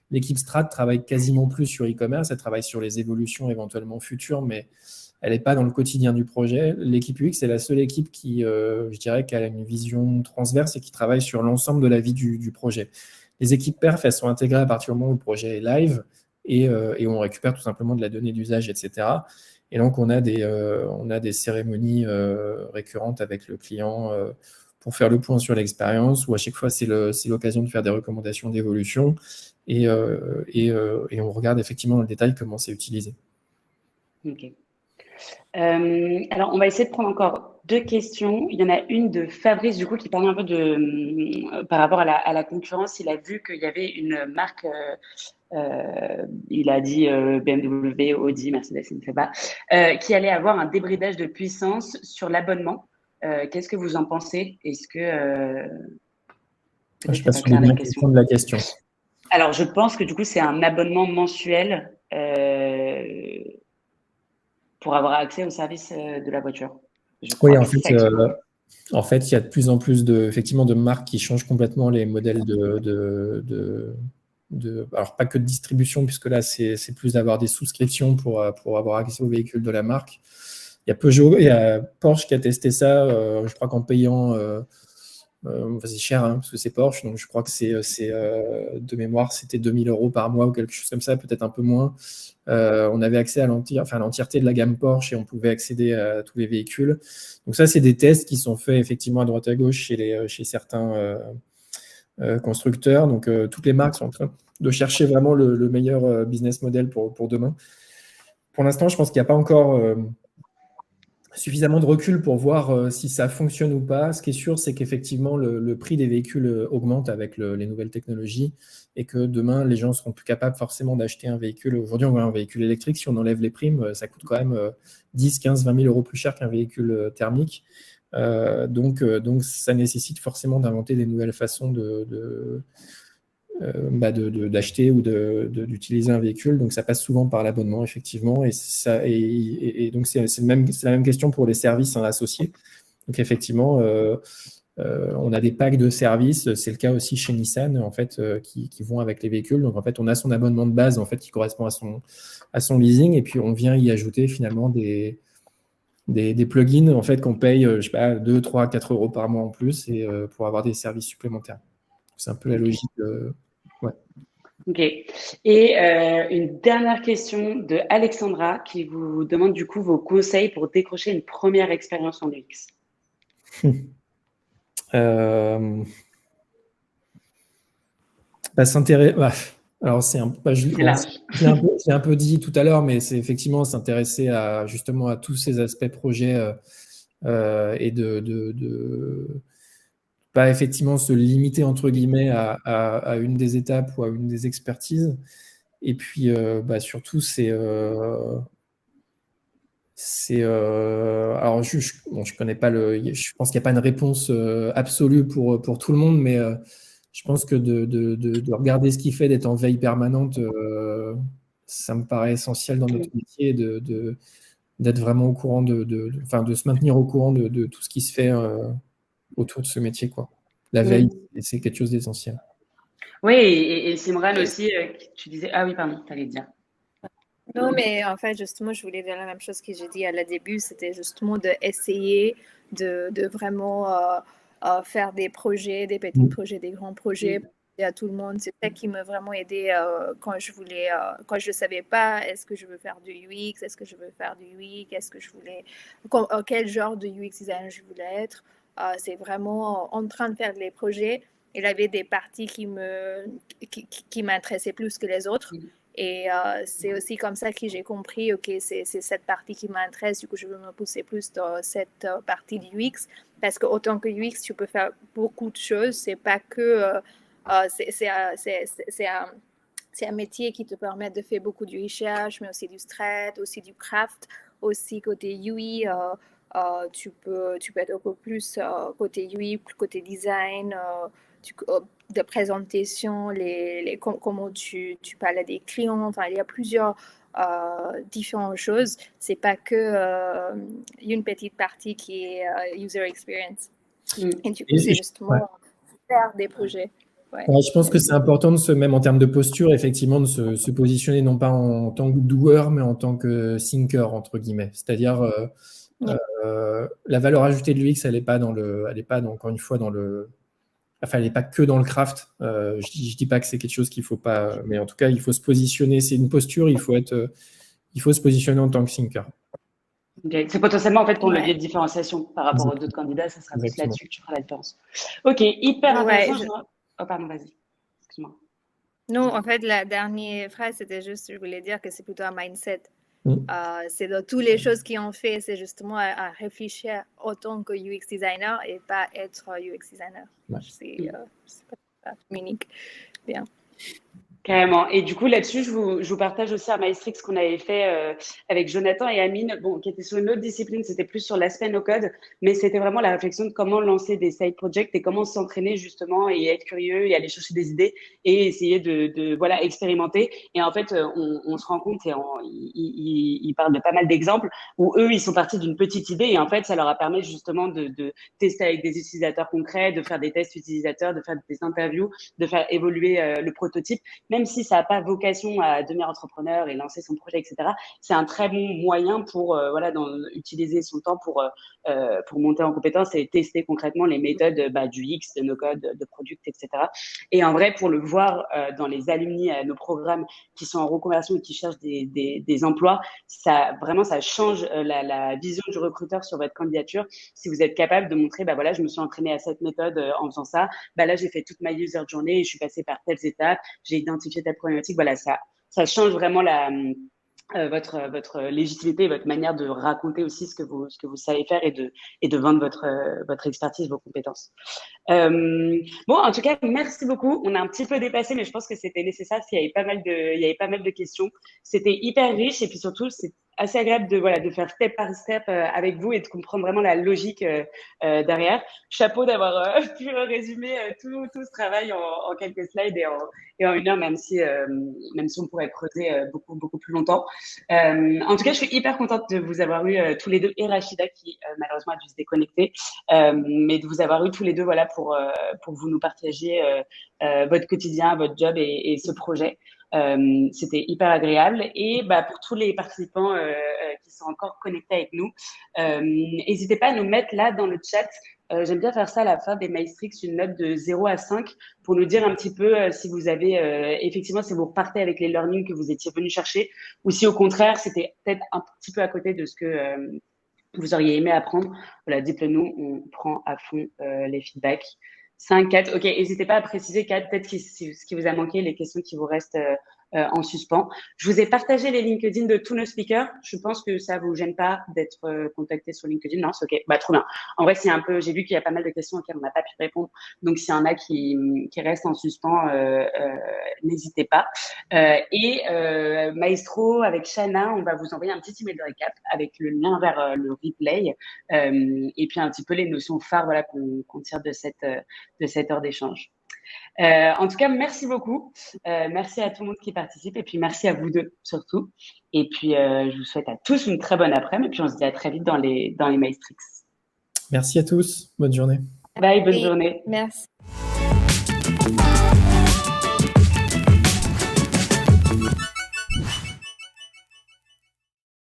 l'équipe Strat travaille quasiment plus sur e-commerce, elle travaille sur les évolutions éventuellement futures, mais elle n'est pas dans le quotidien du projet. L'équipe UX est la seule équipe qui, je dirais, qui a une vision transverse et qui travaille sur l'ensemble de la vie du projet. Les équipes perf, elles sont intégrées à partir du moment où le projet est live et on récupère tout simplement de la donnée d'usage, etc. Et donc, on a des cérémonies récurrentes avec le client pour faire le point sur l'expérience, où à chaque fois, c'est l'occasion de faire des recommandations d'évolution et on regarde effectivement dans le détail comment c'est utilisé. Ok. Alors, on va essayer de prendre encore 2 questions. Il y en a une de Fabrice, du coup, qui parlait un peu par rapport à la concurrence. Il a vu qu'il y avait une marque, il a dit BMW, Audi, Mercedes, je ne sais pas, qui allait avoir un débridage de puissance sur l'abonnement. Qu'est-ce que vous en pensez? Est-ce que Je ne sais peut-être pas c'est si pas on est clair la bien question. comprendre la question. Alors, je pense que du coup, c'est un abonnement mensuel pour avoir accès au service de la voiture. Je Oui, crois que c'est ça. en fait, il y a de plus en plus effectivement, de marques qui changent complètement les modèles alors pas que de distribution, puisque là, c'est plus d'avoir des souscriptions pour avoir accès aux véhicules de la marque. Il y a Peugeot, il y a Porsche qui a testé ça, je crois qu'en payant, c'est cher, hein, parce que c'est Porsche, donc je crois que de mémoire, c'était 2 000 € par mois ou quelque chose comme ça, peut-être un peu moins. On avait accès à l'entièreté de la gamme Porsche et on pouvait accéder à tous les véhicules. Donc ça, c'est des tests qui sont faits effectivement à droite à gauche chez certains constructeurs. Donc toutes les marques sont en train de chercher vraiment le meilleur business model pour demain. Pour l'instant, je pense qu'il n'y a pas encore suffisamment de recul pour voir si ça fonctionne ou pas. Ce qui est sûr, c'est qu'effectivement, le prix des véhicules augmente avec les nouvelles technologies et que demain, les gens seront plus capables forcément d'acheter un véhicule. Aujourd'hui, on voit un véhicule électrique, si on enlève les primes, ça coûte quand même 10, 15, 20 000 € plus cher qu'un véhicule thermique. Donc, ça nécessite forcément d'inventer des nouvelles façons d'acheter ou d'utiliser un véhicule. Donc, ça passe souvent par l'abonnement, effectivement. Et donc, c'est la même question pour les services associés. Donc, effectivement, on a des packs de services. C'est le cas aussi chez Nissan, en fait, qui vont avec les véhicules. Donc, en fait, on a son abonnement de base, en fait, qui correspond à son leasing. Et puis, on vient y ajouter finalement des plugins, en fait, qu'on paye, je sais pas, 2, 3, 4 € par mois en plus et pour avoir des services supplémentaires. C'est un peu la logique. Ouais. Ok. Et une dernière question de Alexandra qui vous demande du coup vos conseils pour décrocher une première expérience en UX. Alors, j'ai un peu dit tout à l'heure, mais c'est effectivement s'intéresser justement à tous ces aspects projets et de pas effectivement se limiter entre guillemets à une des étapes ou à une des expertises. Et puis surtout, alors je connais pas je pense qu'il n'y a pas une réponse absolue pour tout le monde, mais je pense que de regarder ce qu'il fait, d'être en veille permanente, ça me paraît essentiel dans notre métier, d'être vraiment au courant de se maintenir au courant de tout ce qui se fait autour de ce métier, quoi. La veille, c'est quelque chose d'essentiel. Oui, et Simran aussi, tu disais, ah oui, pardon, tu allais dire. Non, mais en fait, justement, je voulais dire la même chose que j'ai dit à la début, c'était justement d'essayer de vraiment faire des projets, des petits projets, des grands projets à tout le monde. C'est ça qui m'a vraiment aidé quand je ne savais pas, est-ce que je veux faire du UX, est-ce que je veux faire du UI, quel genre de UX designer je voulais être. C'est vraiment en train de faire les projets. Il y avait des parties qui m'intéressaient plus que les autres. Et c'est aussi comme ça que j'ai compris, OK, c'est cette partie qui m'intéresse, du coup, je veux me pousser plus dans cette partie du UX, parce qu'autant que UX, tu peux faire beaucoup de choses, c'est pas que... c'est un métier qui te permet de faire beaucoup de recherche, mais aussi du strat, aussi du craft, aussi côté UI. Tu peux être un peu plus côté UI, côté design, de présentation, comment tu parles à des clients. Enfin, il y a plusieurs différentes choses. C'est pas que une petite partie qui est user experience. Et du coup, c'est justement faire des projets. Ouais. Ouais, je pense que c'est important même en termes de posture, effectivement, de se positionner non pas en tant que doer, mais en tant que thinker, entre guillemets. C'est-à-dire, la valeur ajoutée de l'UX, elle n'est pas encore une fois, elle n'est pas que dans le craft. Je dis pas que c'est quelque chose qu'il faut pas, mais en tout cas, il faut se positionner. C'est une posture, il faut se positionner en tant que thinker. Okay. C'est potentiellement en fait ton levier de différenciation par rapport aux autres candidats, ça sera plus là-dessus que tu feras la différence. Ok, hyper intéressant. Oh pardon, vas-y. Excuse-moi. Non, en fait, la dernière phrase, c'était juste, je voulais dire que c'est plutôt un mindset. C'est de toutes les choses qui ont fait, c'est justement à réfléchir autant que UX designer et pas être UX designer. Ouais. C'est pas unique. Bien. Carrément. Et du coup, là-dessus, je vous partage aussi un Maestrix qu'on avait fait avec Jonathan et Amine, qui était sur une autre discipline, c'était plus sur l'aspect no-code, mais c'était vraiment la réflexion de comment lancer des side projects et comment s'entraîner justement et être curieux et aller chercher des idées et essayer de expérimenter. Et en fait, on se rend compte et ils parlent de pas mal d'exemples où eux, ils sont partis d'une petite idée et en fait, ça leur a permis justement de tester avec des utilisateurs concrets, de faire des tests utilisateurs, de faire des interviews, de faire évoluer le prototype. Même si ça n'a pas vocation à devenir entrepreneur et lancer son projet, etc., c'est un très bon moyen pour utiliser son temps pour monter en compétence et tester concrètement les méthodes du X, de no-code, de product, etc. Et en vrai, pour le voir dans les alumni à nos programmes qui sont en reconversion et qui cherchent des emplois, ça change la vision du recruteur sur votre candidature. Si vous êtes capable de montrer, je me suis entraîné à cette méthode en faisant ça, là, j'ai fait toute ma user journey et je suis passée par telles étapes, j'ai identifié ta problématique. Voilà, ça change vraiment votre légitimité, votre manière de raconter aussi ce que vous savez faire et de vendre votre expertise, vos compétences. En tout cas, merci beaucoup. On a un petit peu dépassé, mais je pense que c'était nécessaire parce qu'il y avait pas mal de questions. C'était hyper riche et puis surtout, c'est assez agréable de faire step par step avec vous et de comprendre vraiment la logique derrière. Chapeau d'avoir pu résumer tout ce travail en quelques slides et en une heure, même si on pourrait creuser beaucoup plus longtemps. En tout cas, je suis hyper contente de vous avoir eu tous les deux et Rachida qui malheureusement a dû se déconnecter, mais de vous avoir eu tous les deux pour vous nous partagiez votre quotidien, votre job et ce projet. C'était hyper agréable et pour tous les participants qui sont encore connectés avec nous, n'hésitez pas à nous mettre là dans le chat. J'aime bien faire ça à la fin des Maestrix, une note de 0 à 5 pour nous dire un petit peu si vous avez effectivement si vous repartez avec les learnings que vous étiez venus chercher ou si au contraire c'était peut-être un petit peu à côté de ce que vous auriez aimé apprendre. Voilà, dites-le nous, on prend à fond les feedbacks. 5, 4, ok, n'hésitez pas à préciser 4, peut-être ce qui vous a manqué, les questions qui vous restent en suspens. Je vous ai partagé les LinkedIn de tous nos speakers. Je pense que ça vous gêne pas d'être contacté sur LinkedIn. Non, c'est ok. Trop bien. En vrai, j'ai vu qu'il y a pas mal de questions auxquelles on n'a pas pu répondre. Donc, s'il y en a qui restent en suspens, n'hésitez pas. Et Maestro, avec Shana, on va vous envoyer un petit email de récap avec le lien vers le replay et puis un petit peu les notions phares qu'on tire de cette heure d'échange. En tout cas, merci beaucoup. Merci à tout le monde qui participe et puis merci à vous deux surtout. Et puis, je vous souhaite à tous une très bonne après-midi et puis on se dit à très vite dans les Maestrix. Merci à tous. Bonne journée. Bye, bonne journée. Merci.